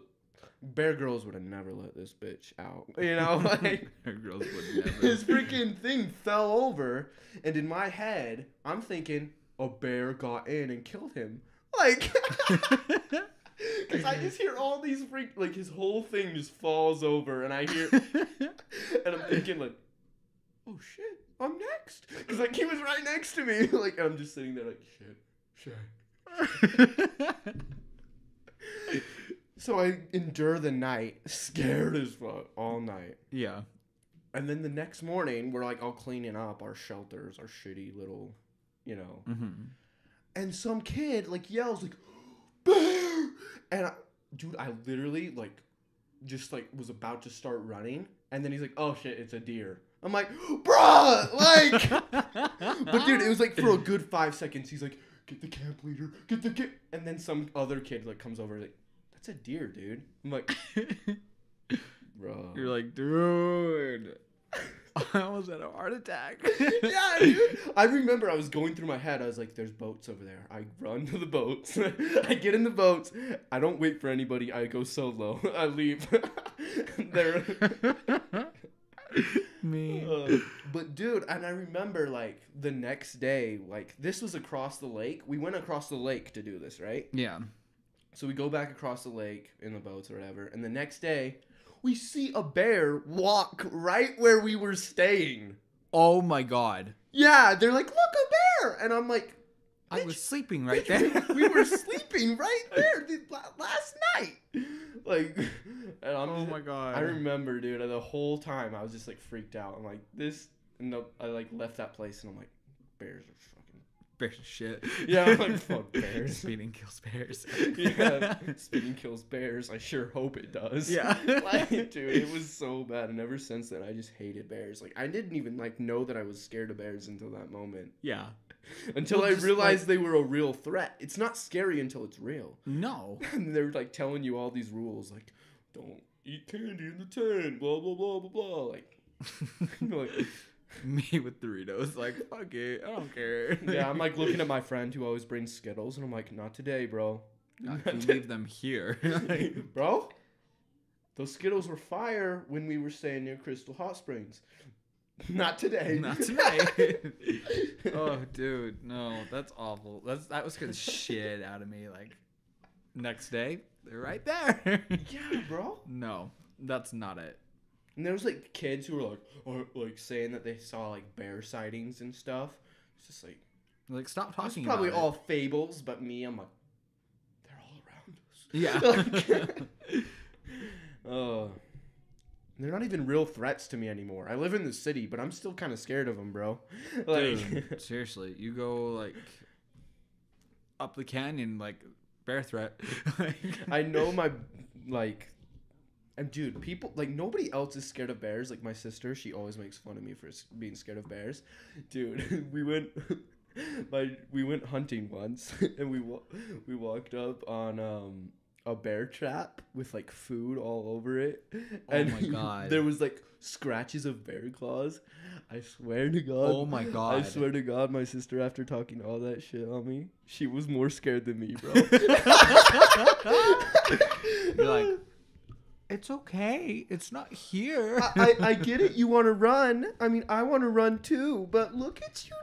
Bear Grylls would have never let this bitch out. You know, like, Girls would never. his freaking thing fell over, and in my head, I'm thinking a bear got in and killed him. Like, because I just hear all these like, his whole thing just falls over, and I hear, and I'm thinking, like, oh shit, I'm next. Because, like, he was right next to me. Like, I'm just sitting there, like, shit. So I endure the night, scared as fuck, all night. Yeah. And then the next morning, we're like all cleaning up our shelters, our shitty little, you know. Mm-hmm. And some kid like yells like, bear! And dude, I literally like, just like was about to start running. And then he's like, oh shit, it's a deer. I'm like, bruh, like. But dude, it was like for a good 5 seconds. He's like, get the camp leader, get the kid. And then some other kid like comes over like, that's a deer, dude. I'm like, bro. You're like, dude. I almost had a heart attack. Yeah, dude. I remember I was going through my head. I was like, there's boats over there. I run to the boats. I get in the boats. I don't wait for anybody. I go solo. I leave. There. Me. But dude, and I remember like the next day, like this was across the lake. We went across the lake to do this, right? Yeah. So we go back across the lake in the boats or whatever. And the next day, we see a bear walk right where we were staying. Oh my god. Yeah, they're like, look, a bear. And I'm like, I was sleeping right there. we were sleeping right there last night. Like, and I'm Oh my god. I remember, dude, the whole time I was just like freaked out. I'm like, this, and I like left that place and I'm like, bears are fucking. Bears shit. Yeah, I'm like, fuck bears. Speeding kills bears. Yeah, speeding kills bears. I sure hope it does. Yeah. Like, dude, it was so bad. And ever since then, I just hated bears. Like, I didn't even like know that I was scared of bears until that moment. Yeah. Until Well, I just, realized like- they were a real threat. It's not scary until it's real. No. And they're like telling you all these rules, like, don't eat candy in the tent, blah blah blah blah blah. Like, like Me with Doritos, like, fuck it, I don't care. yeah, I'm like looking at my friend who always brings Skittles, and I'm like, not today, bro. I can leave them here. Bro, those Skittles were fire when we were staying near Crystal Hot Springs. Not today. Not tonight. Oh, dude, no, that's awful. That was scared the shit out of me. Like, next day, they're right there. Yeah, bro. No, that's not it. And there was like kids who were like saying that they saw like bear sightings and stuff. It's just like Like, stop it's talking probably about all fables, but me, I'm like, they're it. all around us. Yeah. Like, they're not even real threats to me anymore. I live in the city, but I'm still kind of scared of them, bro. Like, Dude, seriously, you go like up the canyon, like bear threat. I know my like, and dude, people like nobody else is scared of bears. Like my sister, she always makes fun of me for being scared of bears. Dude, we went hunting once, and we walked up on a bear trap with like food all over it. And my God. there was like scratches of bear claws. I swear to God. Oh my God. I swear to God, my sister, after talking all that shit on me, she was more scared than me, bro. You're like, it's okay. It's not here. I get it. You want to run. I mean, I want to run too. But look at you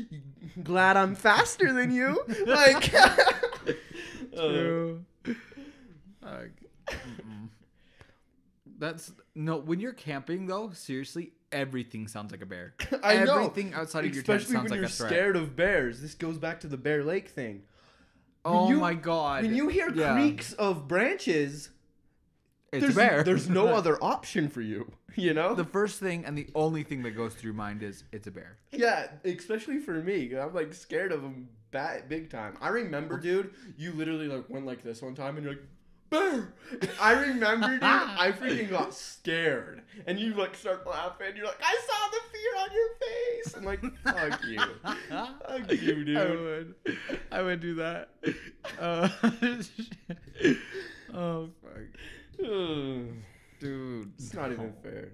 now. Glad I'm faster than you. Like, True. Mm-mm. That's no. When you're camping, though, seriously, everything sounds like a bear. I know. Everything outside of your tent Especially sounds when like you're a threat. scared of bears. This goes back to the Bear Lake thing. Oh you- my God! When you hear Yeah. creaks of branches, It's a bear. there's no other option for you. You know? The first thing and the only thing that goes through your mind is it's a bear. Yeah, especially for me. I'm like scared of them big time. I remember, dude, you literally like went like this one time and you're like, bear! I remember, dude, I freaking got scared. And you like start laughing. You're like, I saw the fear on your face. I'm like, fuck you. Fuck you, dude. I would do that. Oh fuck, dude. It's not even fair.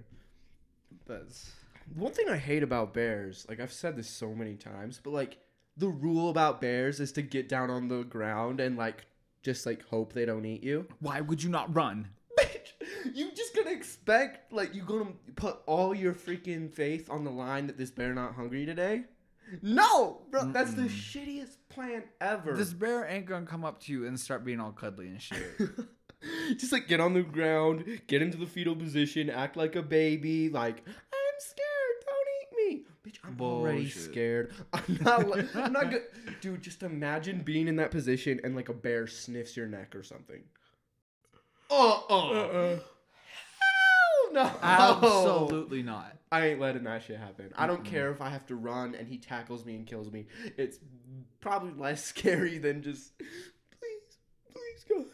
That's One thing I hate about bears, like I've said this so many times, but like the rule about bears is to get down on the ground and like just like hope they don't eat you. why would you not run? You just gonna expect like you gonna put all your freaking faith on the line that this bear not hungry today? No, bro, that's the shittiest plan ever. This bear ain't gonna come up to you and start being all cuddly and shit. Just like get on the ground, get into the fetal position, act like a baby, like I'm scared, don't eat me. Bitch, I'm already Bullshit. scared. I'm not good. Dude, just imagine being in that position and like a bear sniffs your neck or something. Hell no. Absolutely not. I ain't letting that shit happen. I don't care if I have to run and he tackles me and kills me. It's probably less scary than just please God.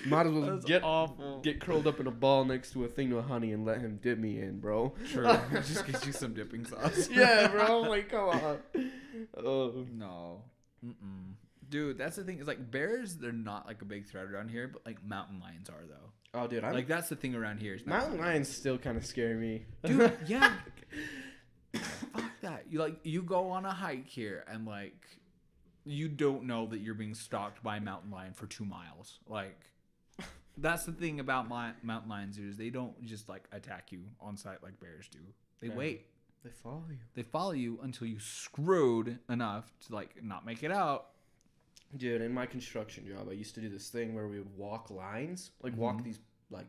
Might as well That's get awful. get curled up in a ball next to a thing of honey and let him dip me in, bro. True. Just get you some dipping sauce. Yeah, bro. Like, come on. No. Mm-mm. Dude, that's the thing. Is like bears, they're not like a big threat around here, but like mountain lions are though. Oh, dude, Like that's the thing around here. Is mountain lions still kind of scare me. Dude, yeah. Fuck that. You go on a hike here and like you don't know that you're being stalked by a mountain lion for 2 miles. Like that's the thing about mountain lions is they don't just like attack you on sight like bears do. They wait. They follow you. They follow you until you screwed enough to like not make it out. Dude, in my construction job, I used to do this thing where we would walk lines, like walk these like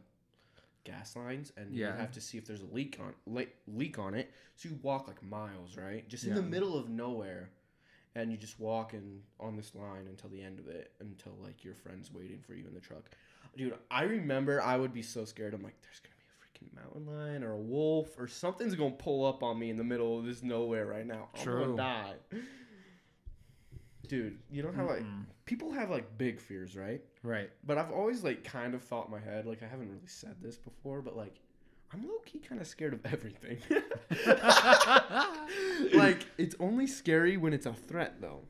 gas lines, and you have to see if there's a leak on it. So you walk like miles, right? Just in the middle of nowhere, and you just walk on this line until the end of it, until like your friend's waiting for you in the truck. Dude, I remember I would be so scared. I'm like, there's gonna be a freaking mountain lion or a wolf or something's gonna pull up on me in the middle of this nowhere right now. I'm gonna die. Dude, you know how like people have like big fears, right? Right. But I've always like kind of thought in my head, like I haven't really said this before, but like I'm low-key kind of scared of everything. Like it's only scary when it's a threat though.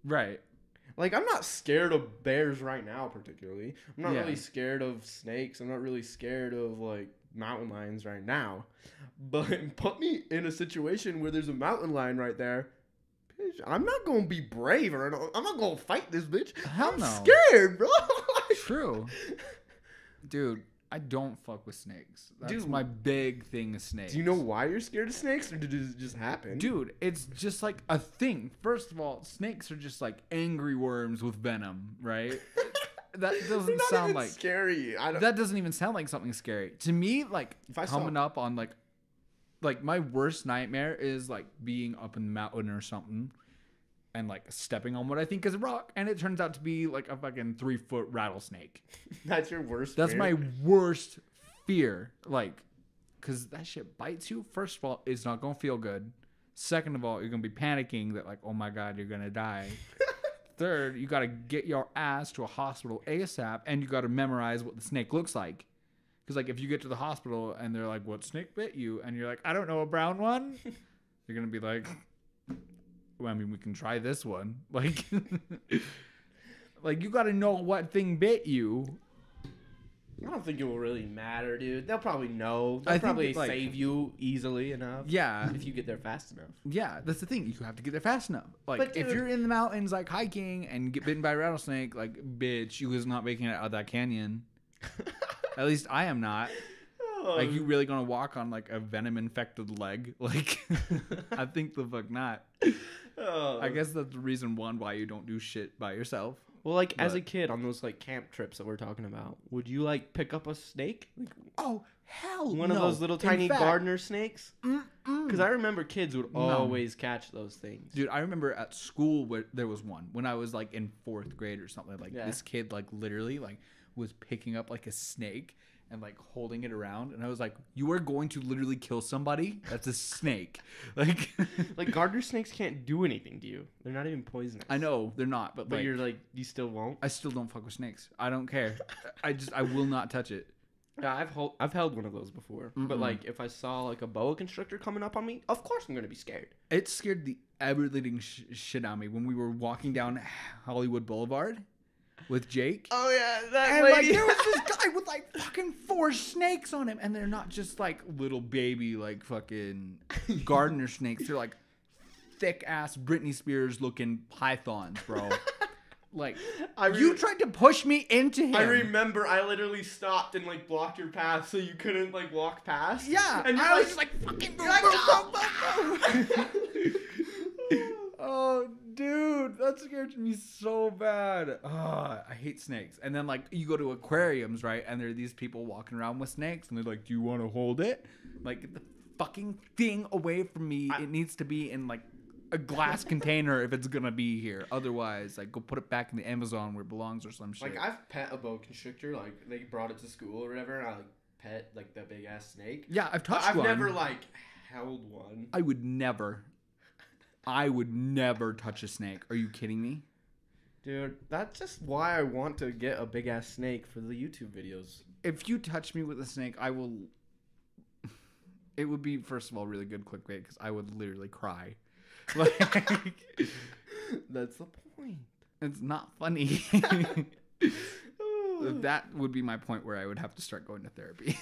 Right. Like I'm not scared of bears right now particularly. I'm not really scared of snakes. I'm not really scared of like mountain lions right now. But put me in a situation where there's a mountain lion right there. I'm not gonna be brave or I'm not gonna fight this bitch. Hell no. I'm scared, bro. True. Dude, I don't fuck with snakes. That's Dude, my big thing is snakes. Do you know why you're scared of snakes, or did it just happen? Dude, it's just like a thing. First of all, snakes are just like angry worms with venom, right? That doesn't sound like scary. That doesn't even sound like something scary to me. Like coming up on like my worst nightmare is like being up in the mountain or something and like stepping on what I think is a rock and it turns out to be like a fucking 3-foot rattlesnake. That's your worst That's fear? my worst fear. Like, because that shit bites you. First of all, it's not going to feel good. Second of all, you're going to be panicking that like, oh my God, you're going to die. Third, you got to get your ass to a hospital ASAP and you got to memorize what the snake looks like. Because, like, if you get to the hospital and they're like, what snake bit you? And you're like, I don't know, a brown one? You're going to be like, well, I mean, we can try this one. Like, like you got to know what thing bit you. I don't think it will really matter, dude. They'll probably know. They'll probably save you easily enough. Yeah. If you get there fast enough. Yeah, that's the thing. You have to get there fast enough. Like, But, if dude, you're in the mountains, like, hiking and get bitten by a rattlesnake, like, bitch, you was not making it out of that canyon. At least I am not. Like, you really gonna walk on, like, a venom-infected leg? Like, I think the fuck not. I guess that's the reason why you don't do shit by yourself. Well, like, as a kid on those, like, camp trips that we're talking about, would you, like, pick up a snake? Like, oh, hell one of those little tiny gardener snakes? Because I remember kids would always catch those things. Dude, I remember at school where there was one. When I was, like, in 4th grade or something, like, this kid, like, literally, like, was picking up, like, a snake and like holding it around, and I was like, "You are going to literally kill somebody? That's a snake." Like, like gardener snakes can't do anything to you. They're not even poisonous. I know they're not, but like, you're like, you still won't. I still don't fuck with snakes. I don't care. I will not touch it. Yeah, I've held one of those before, but like if I saw like a boa constrictor coming up on me, of course I'm gonna be scared. It scared the ever-living shit out of me when we were walking down Hollywood Boulevard with Jake. Oh yeah, that and lady. Like there was this guy with like fucking 4 snakes on him, and they're not just like little baby like fucking gardener snakes. They're like thick ass Britney Spears looking pythons, bro. Like you tried to push me into him. I remember I literally stopped and like blocked your path so you couldn't like walk past. Yeah, and I was just like fucking. Oh, dude, that scared me so bad. Oh, I hate snakes. And then, like, you go to aquariums, right? And there are these people walking around with snakes, and they're like, "Do you want to hold it?" Like, get the fucking thing away from me. It needs to be in like a glass container if it's gonna be here. Otherwise, like, go put it back in the Amazon where it belongs or some shit. Like, I've pet a boa constrictor. Like, they brought it to school or whatever, and I like pet like the big ass snake. Yeah, I've touched one. one. I've never like held one. I would never touch a snake. Are you kidding me? Dude, that's just why I want to get a big ass snake for the YouTube videos. If you touch me with a snake, I will. It would be, first of all, really good clickbait because I would literally cry. Like, that's the point. It's not funny. That would be my point where I would have to start going to therapy.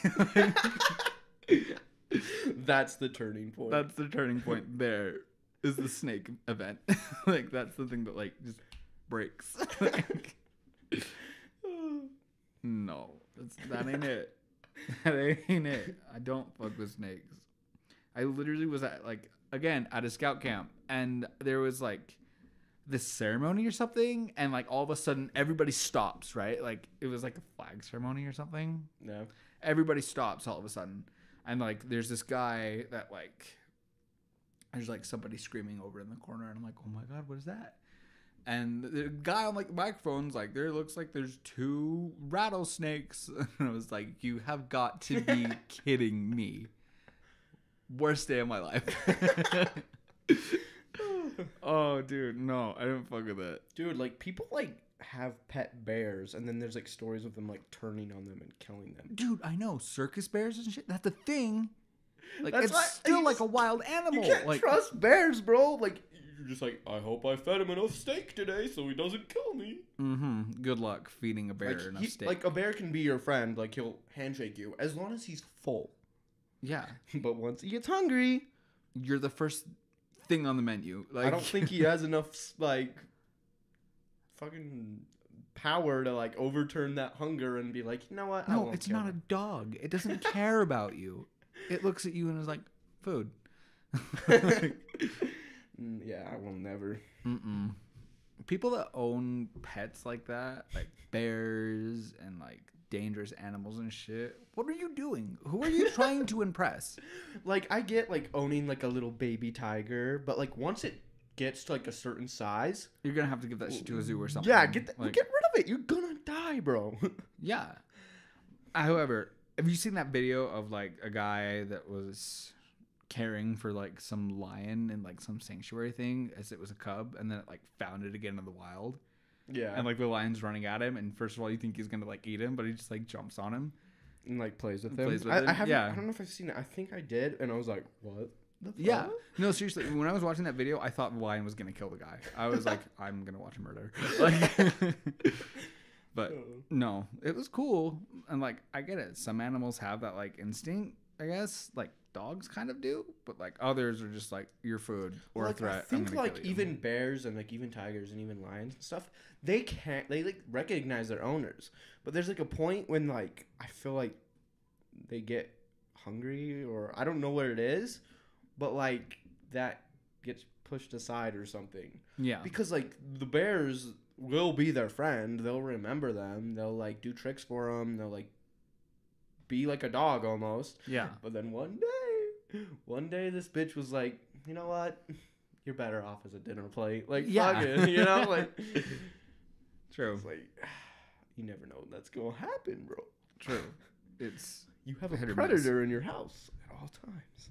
That's the turning point. That's the turning point. There is the snake event. Like, that's the thing that, like, just breaks. Like, no, that ain't it. That ain't it. I don't fuck with snakes. I literally was at, like, again, at a scout camp, and there was, like, this ceremony or something, and, like, all of a sudden, everybody stops, right? Like, it was, like, a flag ceremony or something. No. Everybody stops all of a sudden. And, like, there's this guy that, like, there's, like, somebody screaming over in the corner, and I'm like, oh, my God, what is that? And the guy on, like, the microphone's like, there looks like there's 2 rattlesnakes. And I was like, you have got to be kidding me. Worst day of my life. Oh, dude, no, I didn't fuck with it. Dude, like, people, like, have pet bears, and then there's, like, stories of them, like, turning on them and killing them. Dude, I know, circus bears and shit, that's a thing. Like, That's it's why- still like a wild animal. You can't Like, trust bears, bro. Like, you're just like, I hope I fed him enough steak today so he doesn't kill me. Good luck feeding a bear Like, enough steak. like, a bear can be your friend. Like, he'll handshake you as long as he's full. Yeah. But once he gets hungry, You're the first thing on the menu. Like, I don't think he has enough, like, fucking power to, like, overturn that hunger and be like, you know what? I No, won't it's kill not a him. dog. It doesn't care about you. It looks at you and is like, food. Yeah, I will never. Mm-mm. People that own pets like that, like bears and like dangerous animals and shit, what are you doing? Who are you trying to impress? Like, I get, like, owning, like, a little baby tiger, but, like, once it gets to, like, a certain size, You're gonna have to give that shit to a zoo or something. yeah, Like, get rid of it. You're gonna die, bro. yeah. However, have you seen that video of like a guy that was caring for like some lion in like some sanctuary thing as it was a cub, and then it like found it again in the wild, Yeah. and like the lion's running at him, and first of all you think he's gonna like eat him, but he just like jumps on him. And, like, plays with And him. plays with I him, haven't, yeah. I don't know if I've seen it. I think I did, and I was like, what? The Yeah. fuck? No, seriously, when I was watching that video, I thought the lion was gonna kill the guy. I was like, I'm gonna watch a murder. Like, but no, it was cool, and like I get it. Some animals have that like instinct, I guess. Like dogs kind of do, but like others are just like your food or Well, a threat. I think, I'm gonna like, kill you. even bears and, like, even tigers and even lions and stuff, they like, recognize their owners. But there's, like, a point when, like, I feel like they get hungry, or I don't know what it is, but, like, that gets pushed aside or something. Yeah. Because, like, the bears will be their friend. They'll remember them. They'll, like, do tricks for them. They'll, like, be like a dog almost. Yeah. But then one day this bitch was like, you know what? You're better off as a dinner plate. Like, Yeah. fuck it, you know? Like, True. it's like, you never know when that's going to happen, bro. True. It's You have a Hit or miss. predator in your house at all times.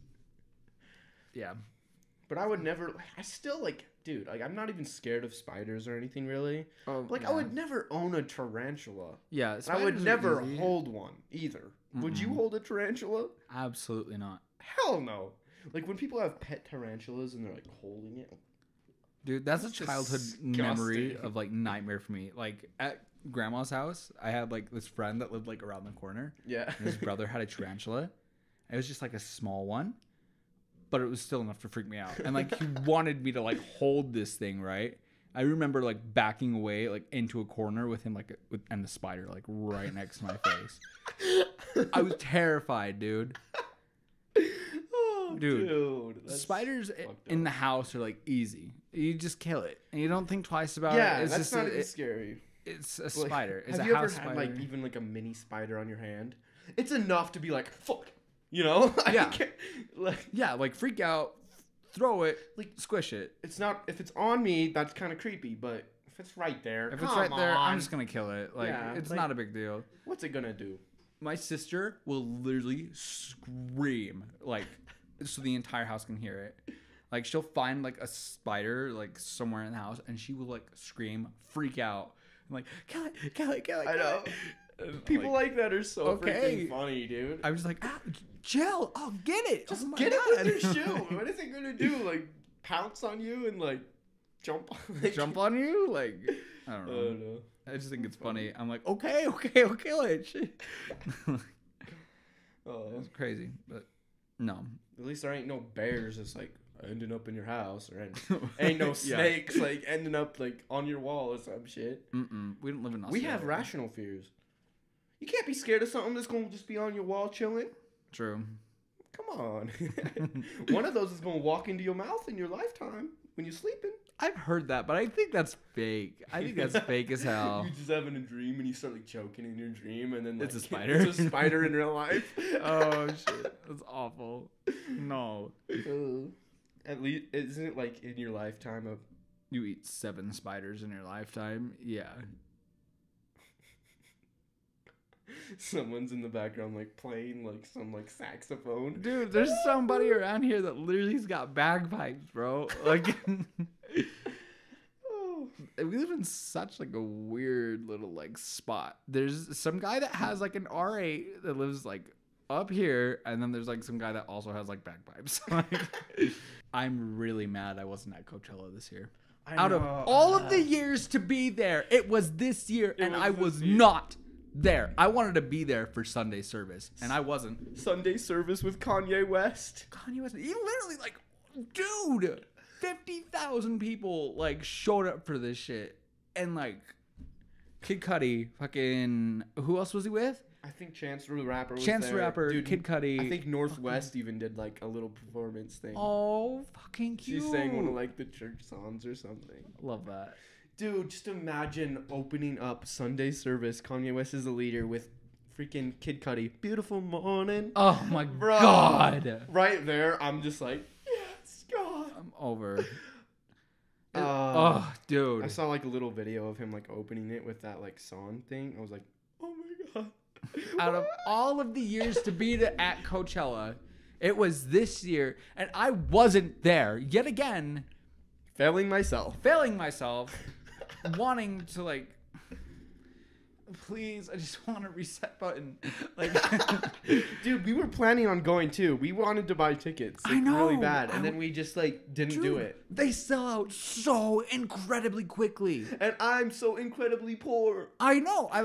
yeah. But I would never, I still, like, dude, like, I'm not even scared of spiders or anything, really. Oh, Like, I would never own a tarantula. Yeah. And I would spiders are never easy. hold one, either. Would you Mm-mm. hold a tarantula? Absolutely not. Hell no. Like, when people have pet tarantulas and they're, like, holding it. Dude, that's a That's childhood memory disgusting. of like nightmare for me. Like at grandma's house, I had like this friend that lived like around the corner. Yeah. And his brother had a tarantula. It was just like a small one, but it was still enough to freak me out. And like he wanted me to like hold this thing, right? I remember like backing away like into a corner with him like and the spider like right next to my face. I was terrified, dude. Oh, Dude, that's Spiders fucked in up. the house are like easy. You just kill it, and you don't think twice about Yeah, it. It's that's just not even scary. it's a Like, spider. It's have a you house ever had spider. like even like a mini spider on your hand? It's enough to be like, fuck, you know? I Yeah. can't- like, Yeah, like freak out, throw it, Like- squish it. it's not, if it's on me, that's kind of creepy, but if it's right there, If it's come right there, I'm on. just gonna kill it. Like Yeah, it's like- not a big deal. What's it gonna do? My sister will literally scream like so the entire house can hear it. Like she'll find like a spider like somewhere in the house, and she will like scream, freak out, and like kill it, kill it, kill it. I kill know. it." And, People like that are so okay. freaking funny, dude. I'm just like, chill. Oh, get it. Just Oh my get it with God. your shoe. What is it gonna do? Like, pounce on you and like jump jump on you? Like, I don't I know. don't know. I just think it's funny. I'm like, okay, like shit. Oh, It's crazy, but no. at least there ain't no bears just like ending up in your house, or ain't no Yeah. snakes like ending up like on your wall or some shit. We don't live in Australia. We have rational fears. You can't be scared of something that's gonna just be on your wall chilling. True. Come on. One of those is gonna walk into your mouth in your lifetime when you're sleeping. I've heard that, but I think that's fake. I think that's fake as hell. You just having a dream and you start like choking in your dream, and then like, It's a spider. It's a spider in real life. Oh shit, that's awful. No. At least isn't it like in your lifetime of You eat 7 spiders in your lifetime? Yeah. someone's in the background like playing like some like saxophone? Dude, there's somebody around here that literally's got bagpipes, bro. Like, Oh. we live in such like a weird little like spot. There's some guy that has like an R8 that lives like up here, and then there's like some guy that also has like bagpipes. Like, I'm really mad I wasn't at Coachella this year. Out of all of the years to be there, it was this year, and was I this was year. not there. I wanted to be there for Sunday service, and I wasn't. Sunday service with Kanye West. Kanye West, he literally like, dude, 50,000 people like showed up for this shit, and like, Kid Cudi, fucking, who else was he with? I think Chance the Rapper was Chance the there. Rapper, Dude, Kid Cudi. I think Northwest even did like a little performance thing. Oh, fucking cute. She sang one of like the church songs or something. Love that. Dude, just imagine opening up Sunday service. Kanye West is the leader with freaking Kid Cudi. Beautiful morning. Oh my Bro. god. Right there, I'm just like, yes, God. I'm over. Uh, Oh, dude. I saw like a little video of him like opening it with that like song thing. I was like, oh my God. Out of all of the years to be at Coachella, it was this year, and I wasn't there yet again, Failing myself. failing myself, wanting to like, please, I just want a reset button. Like, Dude, we were planning on going too. We wanted to buy tickets like, I know. really bad, and then we just like didn't do dude, it. They sell out so incredibly quickly. And I'm so incredibly poor. I know. I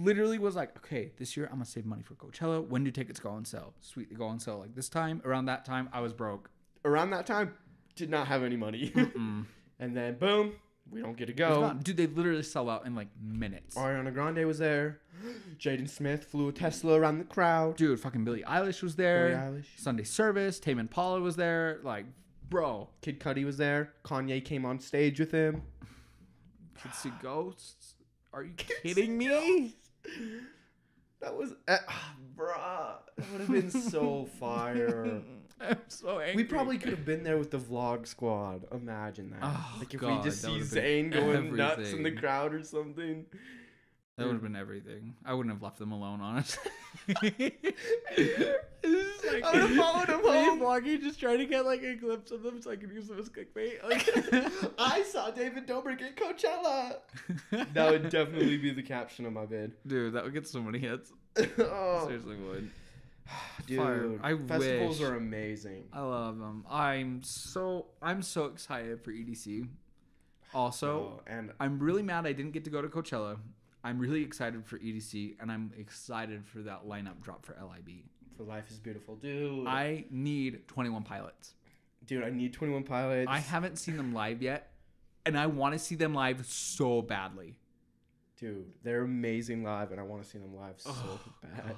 literally was like, okay, this year I'm gonna save money for Coachella. When do tickets go on sale? Sweet, they go on sale like this time. Around that time, I was broke. Around that time, did not have any money. And then boom, we don't get to It's go. gone. Dude, they literally sell out in like minutes. Ariana Grande was there. Jaden Smith flew a Tesla around the crowd. Dude, fucking Billie Eilish was there. Billie Eilish. Sunday service. Tame Impala was there. Like, bro. Kid Cudi was there. Kanye came on stage with him. Kids See Ghosts. Are you kidding me? That was, bruh. That would have been so fire. I'm so angry. We probably could have been there with the vlog squad. Imagine that. Oh, like if God, we just that see would've been Zayn going nuts in the everything. crowd or something. That would have been everything. I wouldn't have left them alone, honestly. It's like, I would have followed him me home. vlogging, just trying to get like a glimpse of them so I can use them as clickbait. Like, I saw David Dobrik at Coachella. That would definitely be the caption of my vid. dude, that would get so many hits. Oh, Seriously would. dude, Fire. I festivals wish. are amazing. I love them. I'm so excited for EDC. Also, Oh, and I'm really mad I didn't get to go to Coachella. I'm really excited for EDC, and I'm excited for that lineup drop for LIB. For Life is Beautiful, dude. I need 21 Pilots. Dude, I need 21 Pilots. I haven't seen them live yet, and I want to see them live so badly. Dude, they're amazing live, and I want to see them live so bad. God.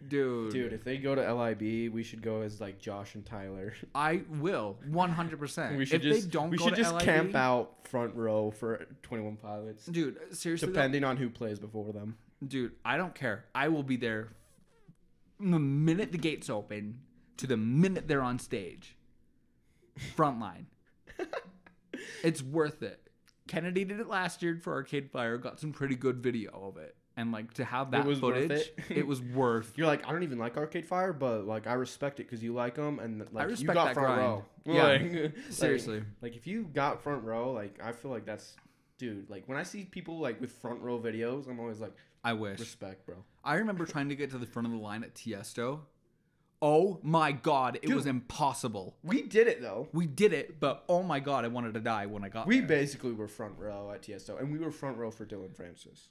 Dude, Dude, if they go to LIB, we should go as like Josh and Tyler. I will 100%. We should if just they don't we go should to just LIB, camp out front row for 21 Pilots. Dude, seriously, though, Depending on who plays before them. dude, I don't care. I will be there from the minute the gates open to the minute they're on stage. Frontline. It's worth it. Kennedy did it last year for Arcade Fire. Got some pretty good video of it. And like to have that was worth footage, it? it was worth. You're like, I don't even like Arcade Fire, but like I respect it because you like them, and like you respect got that front grind. row. Yeah. Like, Seriously. Like if you got front row, like I feel like that's, dude. Like when I see people like with front row videos, I'm always like, I wish. respect, bro. I remember trying to get to the front of the line at Tiesto. Oh my God, it Dude. was impossible. We did it though. We did it, but oh my God, I wanted to die when I got We there. basically were front row at Tiesto, and we were front row for Dylan Francis.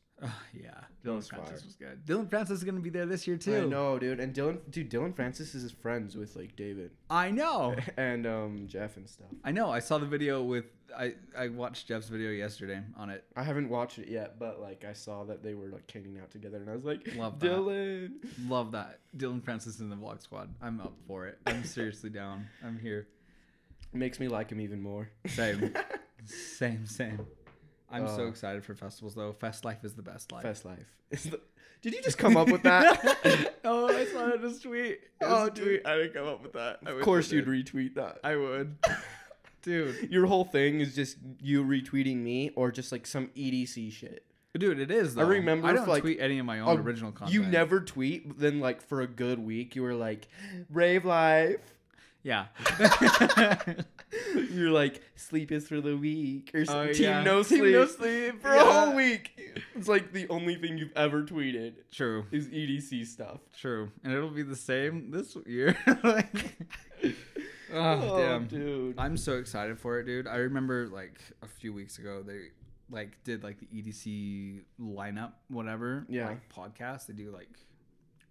Yeah, That Dylan was Francis fire. was good. Dylan Francis is gonna be there this year too. I know, dude. And Dylan Francis is friends with like David I know. and Jeff and stuff. I know. I saw the video with. I watched Jeff's video yesterday on it. I haven't watched it yet, but like I saw that they were like hanging out together, and I was like, Love that. Dylan. Love that. Dylan Francis in the Vlog Squad. I'm up for it. I'm seriously down. I'm here. Makes me like him even more. Same. Same. I'm so Oh. excited for festivals though. Fest life is the best life. Fest life. Did you just come up with that? Oh, I saw it in a tweet. Oh, dude. I didn't come up with that. Of course you'd retweet that. I would. Dude. Your whole thing is just you retweeting me or just like some EDC shit. Dude, it is though. I remember I don't for, like, tweet any of my own original content. You never tweet, but then like for a good week, you were like, Rave Life. Yeah. You're like, sleep is for the week or something. Oh, Team yeah. No Sleep. Team No Sleep, For a yeah. whole week. It's like the only thing you've ever tweeted True. is EDC stuff. True. And it'll be the same this year. Like, oh, damn. Dude. I'm so excited for it, dude. I remember like a few weeks ago they like did like the EDC lineup, whatever. Yeah. Like podcast. They do like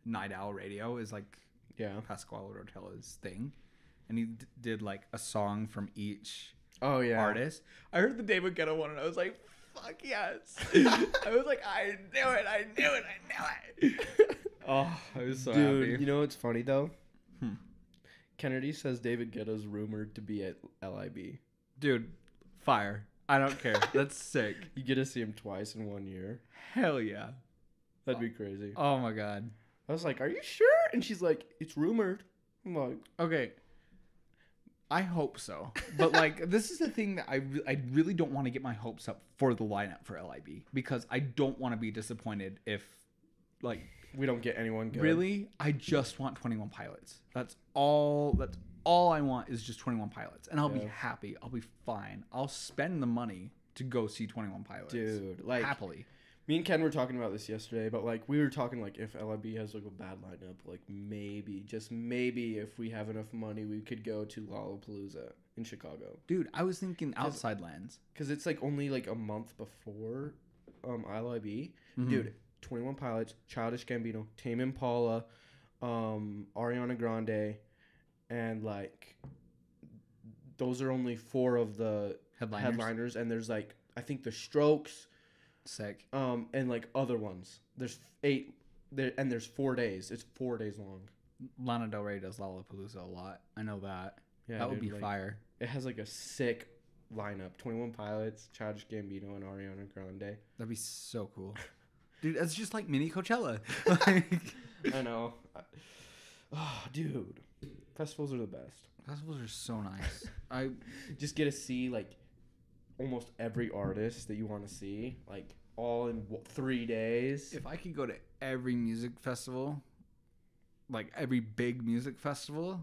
Night Owl Radio is like Yeah. Pasquale Rotella's thing. And he did like a song from each Oh, yeah. artist. I heard the David Guetta one and I was like, fuck yes. I was like, I knew it. Oh, I was so Dude, happy. you know what's funny though? Hmm. Kennedy says David Guetta's rumored to be at LIB. Dude, fire. I don't care. That's sick. You get to see him twice in 1 year. Hell yeah. That'd be crazy. Oh my God. I was like, are you sure? And she's like, it's rumored. I'm like, Okay. I hope so. But like, this is the thing that I really don't want to get my hopes up for the lineup for LIB because I don't want to be disappointed if like we don't get anyone good. really I just want 21 Pilots. That's all I want is just 21 Pilots and I'll be Yeah. happy. I'll be fine. I'll spend the money to go see 21 Pilots. Dude, like, happily. me and Ken were talking about this yesterday, but like we were talking like if LIB has like a bad lineup, like maybe, just maybe if we have enough money, we could go to Lollapalooza in Chicago. Dude, I was thinking Outside Lands. Because it's like only like a month before LIB. Mhm. Dude, 21 Pilots, Childish Gambino, Tame Impala, Ariana Grande, and like those are only 4 of the headliners, and there's like I think the Strokes, Sick. and like other ones. There's 8 there, and there's 4 days. It's 4 days long. Lana Del Rey does Lollapalooza a lot. I know that. Yeah, That would dude, be like, fire. It has like a sick lineup: 21 Pilots, Childish Gambino, and Ariana Grande. That'd be so cool. Dude, it's just like mini Coachella. Like, I know. Oh, dude, festivals are the best. festivals are so nice. I Just get to see like almost every artist that you want to see, like all in 3 days. if I could go to every music festival, like every big music festival,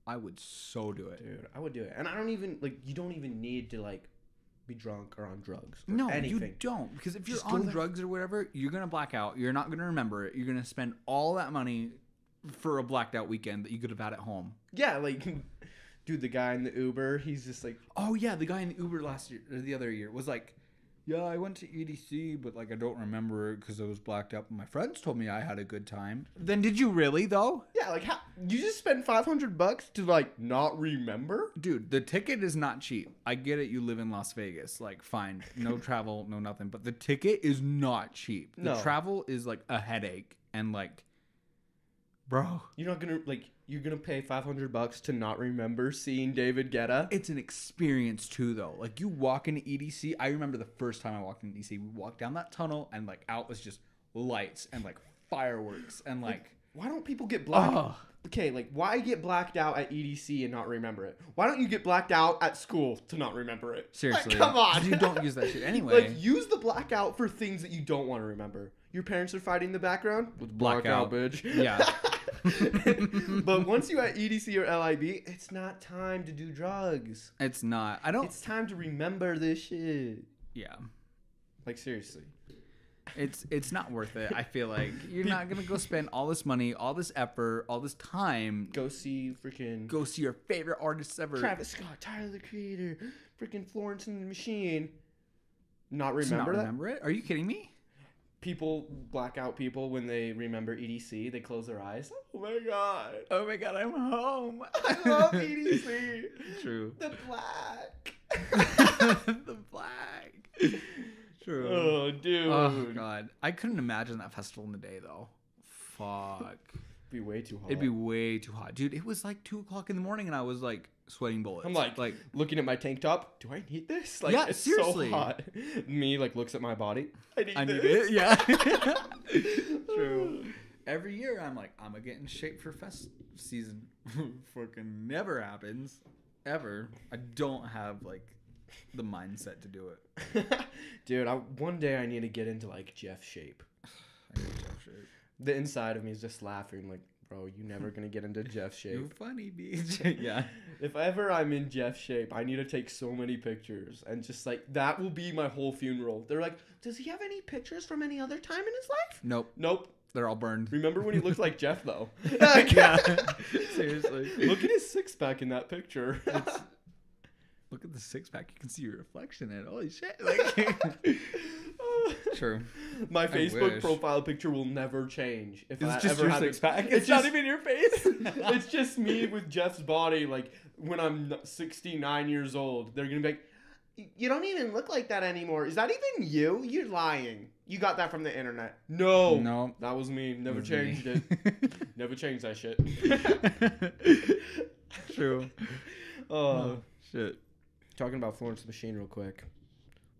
I would so do it. Dude, I would do it. And I don't even like. You don't even need to like be drunk or on drugs. Or No, anything. you don't. Because if you're Just go on there. drugs or whatever, you're gonna black out. You're not gonna remember it. You're gonna spend all that money for a blacked out weekend that you could have had at home. Yeah, like, dude, the guy in the Uber, he's just like, Oh yeah, the guy in the Uber last year or the other year was like, yeah, I went to EDC, but like I don't remember it because I was blacked out. My friends told me I had a good time. Then did you really though? yeah, like how you just spend $500 to like not remember? Dude, the ticket is not cheap. I get it. You live in Las Vegas. Like, fine. No travel, no nothing. But the ticket is not cheap. The No. travel is like a headache. And like, bro, You're not gonna like. You're gonna pay $500 to not remember seeing David Guetta. it's an experience too, though. Like, you walk into EDC. I remember the first time I walked into EDC. We walked down that tunnel and like out was just lights and like fireworks and like, Why don't people get blacked? oh, Okay, like why get blacked out at EDC and not remember it? Why don't you get blacked out at school to not remember it? seriously. Like, come on. You don't use that shit anyway. Like, use the blackout for things that you don't want to remember. Your parents are fighting in the background with Blackout. bitch. Yeah. But once you at EDC or LIB, it's not time to do drugs. It's not. I don't. It's time to remember this shit. Yeah. Like seriously. It's not worth it. I feel like you're not gonna go spend all this money, all this effort, all this time. Go see your favorite artists ever. Travis Scott, Tyler the Creator, freaking Florence and the Machine. Not Just remember not that? remember it? Are you kidding me? People, blackout people, when they remember EDC, they close their eyes. Oh my god. Oh my god, I'm home. I love EDC. True. The black. The black. True. Oh, dude. Oh god, I couldn't imagine that festival in the day though. Fuck. Be way too hot. It'd be way too hot, dude. It was like 2:00 in the morning, and I was like sweating bullets. I'm like looking at my tank top. Do I need this? Like, yeah, it's seriously. so hot. Me like looks at my body. I need it. Yeah. True. Every year I'm like, I'm gonna get in shape for fest season. Fucking never happens, ever. I don't have like the mindset to do it. Dude, one day I need to get into like Jeff shape. I need Jeff shape. The inside of me is just laughing like, bro, you never gonna get into Jeff shape. You're funny, bitch. Yeah. If ever I'm in Jeff shape, I need to take so many pictures, and just like that will be my whole funeral. They're like, does he have any pictures from any other time in his life? Nope. They're all burned. Remember when he looked like Jeff though? Yeah. Seriously. Look at his six pack in that picture. Look at the six pack. You can see your reflection in it. Holy shit. Like, true. My Facebook wish. profile picture will never change. If I It's just ever your have six it. pack. It's not just- even your face. It's just me with Jeff's body. Like when I'm 69 years old, they're gonna be like, "You don't even look like that anymore. Is that even you? You're lying. You got that from the internet." No, that was me. Never was changed me. it. Never changed that shit. True. Oh, shit. talking about Florence the Machine real quick,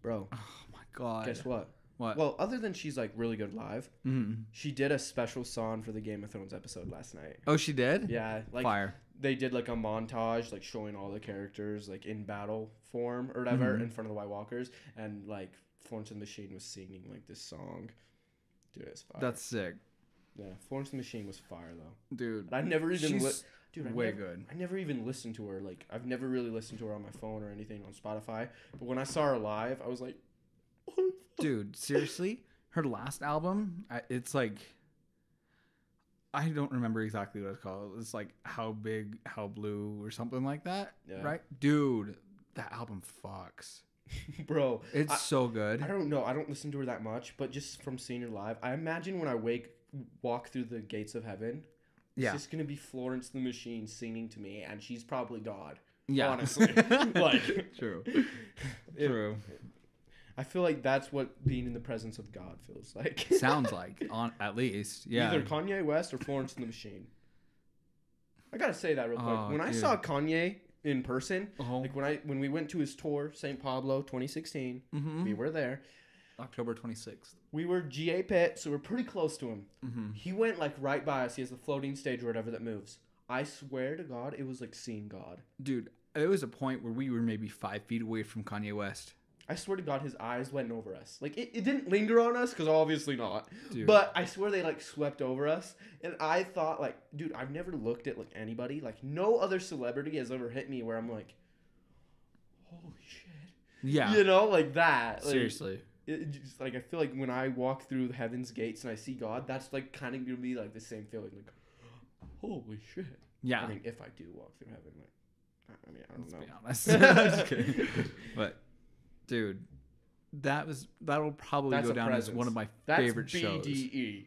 bro. Oh my god. Guess what? What? Well, other than she's like really good live, Mm. she did a special song for the Game of Thrones episode last night. Oh, she did? Yeah, like Fire. they did like a montage, like showing all the characters like in battle form or whatever Mhm. in front of the White Walkers, and like Florence and the Machine was singing like this song. Dude, it's fire. That's sick. Yeah, Florence and the Machine was fire though. Dude. But I never even She's way good. I never even listened to her. Like I've never really listened to her on my phone or anything on Spotify. But when I saw her live, I was like, Dude, seriously? Her last album, it's like, I don't remember exactly what it's called. It's like How Big, How Blue or something like that. Yeah. Right? Dude, that album fucks. bro, It's so good. I don't know. I don't listen to her that much, but just from seeing her live, I imagine when I walk through the gates of heaven, it's Yeah. just gonna be Florence the Machine singing to me, and she's probably God. Yeah. Honestly, like True. it- True. I feel like that's what being in the presence of God feels like. Sounds like, at least. Yeah. Either Kanye West or Florence and the Machine. I gotta say that real quick. Oh, When I dude. saw Kanye in person, Oh. like when we went to his tour, St. Pablo 2016, Mhm. we were there. October 26th. We were GA Pit, so we're pretty close to him. Mm-hmm. He went like right by us. He has a floating stage or whatever that moves. I swear to God, it was like seeing God. Dude, there was a point where we were maybe 5 feet away from Kanye West. I swear to God, his eyes went over us. Like it didn't linger on us because obviously not. Dude. But I swear they like swept over us, and I thought like, dude, I've never looked at like anybody. Like no other celebrity has ever hit me where I'm like, holy shit. Yeah. You know, like that. Like, Seriously. It just, like I feel like when I walk through the heaven's gates and I see God, that's like kind of gonna be like the same feeling. Like, holy shit. Yeah. I mean, if I do walk through heaven, like, I mean, I don't Let's know. be honest. Just kidding. But, dude, that'll probably That's go a down as presence. one of my That's favorite shows. BDE.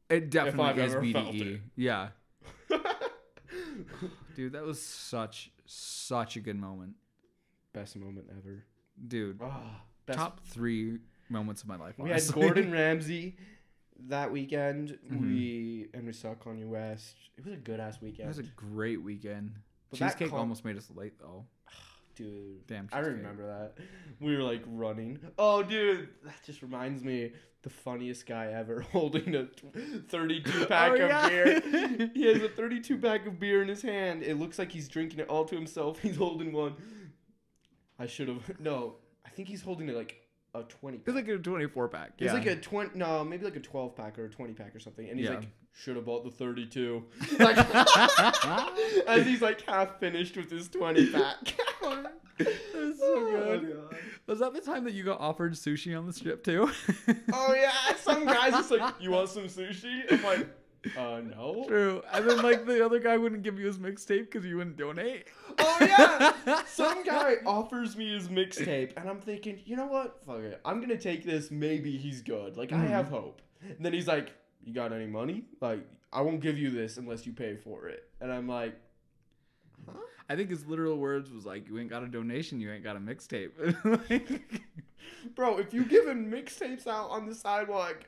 It definitely I've is ever felt BDE. it. Yeah. Dude, that was such a good moment. Best moment ever. Dude, Best. top 3 moments of my life. We had honestly. Gordon Ramsay that weekend. Mhm. We saw Kanye West. It was a good ass It weekend. was a great weekend. But that Cheesecake con- almost made us late though. Dude, Damn I cheesecake. remember that. We were like running. Oh, dude, that just reminds me. The funniest guy ever holding a 32 pack Oh, of yeah. beer. He has a 32 pack of beer in his hand. It looks like he's drinking it all to himself. He's holding one. I should have. No, I think he's holding it like a 20 It was like a 24 pack. It's like a 20, no, maybe like a 12 pack or a 20 pack or something. And he's Yeah. like, should have bought the 32. Like, as he's like half finished with his 20 pack. That's so good. Oh, God. Was that the time that you got offered sushi on the strip too? Oh yeah, some guys just like, you want some sushi? I'm like, no. True. And then like the other guy wouldn't give you his mixtape because you wouldn't donate. Oh yeah, some guy offers me his mixtape, and I'm thinking, you know what? Fuck it, I'm gonna take this. Maybe he's good. Like I have hope. And then he's like, you got any money? Like I won't give you this unless you pay for it. And I'm like, huh? I think his literal words was like, you ain't got a donation, you ain't got a mixtape. Like, bro, if you giving mixtapes out on the sidewalk,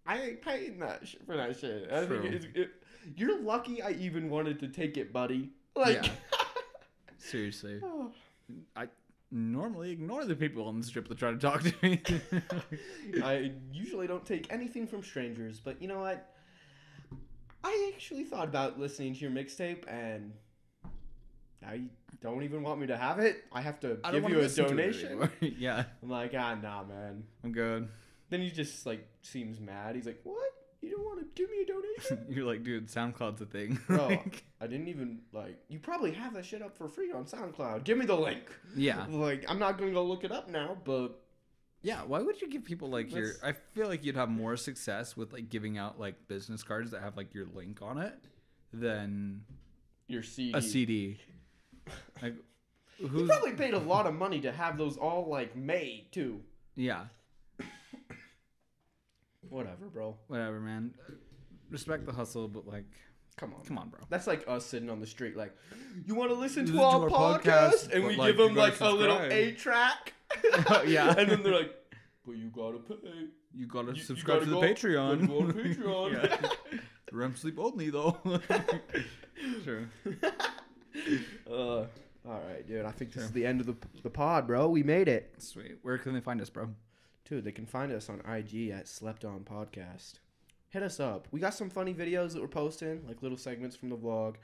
I ain't paying that shit for that shit. I think you're lucky I even wanted to take it, buddy. Like, yeah. Seriously. I normally ignore the people on the strip that try to talk to me. I usually don't take anything from strangers, but you know what? I actually thought about listening to your mixtape, and now you don't even want me to have it. I have to give you a donation. Yeah. I'm like, nah, man. I'm good. Then he just like seems mad. He's like, what? You don't want to give me a donation? You're like, dude, SoundCloud's a thing. Bro, I didn't even like. You probably have that shit up for free on SoundCloud. Give me the link. Yeah. Like, I'm not gonna go look it up now, but. Yeah, why would you give people like your... I feel like you'd have more success with like giving out like business cards that have like your link on it than your CD. A CD. Like, you probably paid a lot of money to have those all like made too. Yeah. Whatever, bro. Whatever, man. Respect the hustle, but like... Come on, bro. That's like us sitting on the street like, you want to listen to our podcast? And we give them like a little 8-track. Yeah. And then they're like, but you gotta pay. You gotta subscribe to the Patreon. You gotta go to Patreon. Yeah. REM sleep only, though. True. All right, dude. I think this is the end of the pod, bro. We made it. Sweet. Where can they find us, bro? Dude, they can find us on IG at Slept On Podcast. Hit us up. We got some funny videos that we're posting, like little segments from the vlog.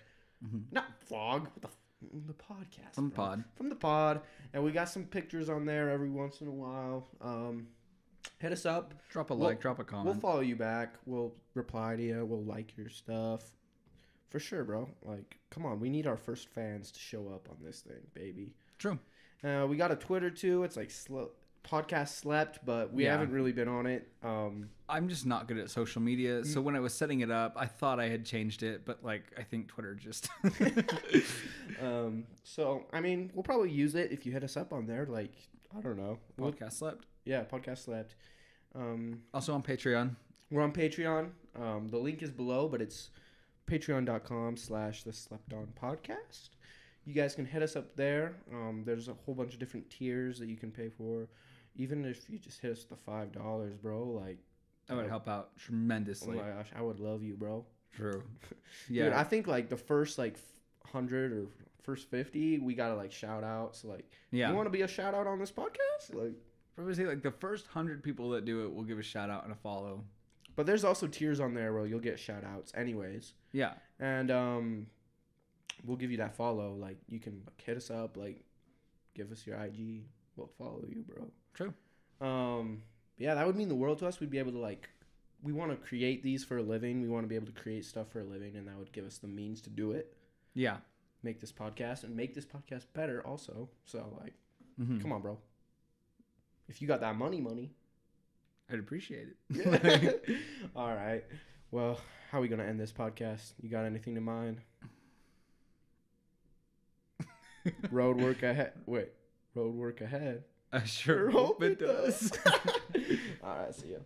Not vlog, the podcast. From the pod. From the pod. And we got some pictures on there every once in a while. Hit us up. Drop a like, drop a comment. We'll follow you back. We'll reply to you. We'll like your stuff. For sure, bro. Like, come on. We need our first fans to show up on this thing, baby. True. We got a Twitter, too. It's like Podcast Slept, but we haven't really been on it. I'm just not good at social media, so when I was setting it up, I thought I had changed it, but like I think Twitter just. So I mean, we'll probably use it if you hit us up on there. Like, I don't know. Podcast Slept. Yeah, Podcast Slept. Also on Patreon. We're on Patreon. The link is below, but it's patreon.com/the Slept On Podcast. You guys can hit us up there. There's a whole bunch of different tiers that you can pay for. Even if you just hit us the $5, bro, like that would help out tremendously. Oh my gosh, I would love you, bro. True. Yeah. Dude, I think like the first like 100 or first 50, we gotta like shout out. So like, you want to be a shout out on this podcast? Like, probably say like the first 100 people that do it, we'll give a shout out and a follow. But there's also tiers on there where you'll get shout outs anyways. Yeah. And we'll give you that follow. Like, you can like, hit us up, like give us your IG. We'll follow you, bro. True. Yeah, that would mean the world to us. We'd be able to like, we want to create these for a living. We want to be able to create stuff for a living, and that would give us the means to do it. Yeah. Make this podcast and make this podcast better also. So like, come on, bro. If you got that money, I'd appreciate it. Yeah. All right. Well, how are we going to end this podcast? You got anything in mind? Road work ahead. Wait. Road work ahead. I sure hope it does. All right. See ya.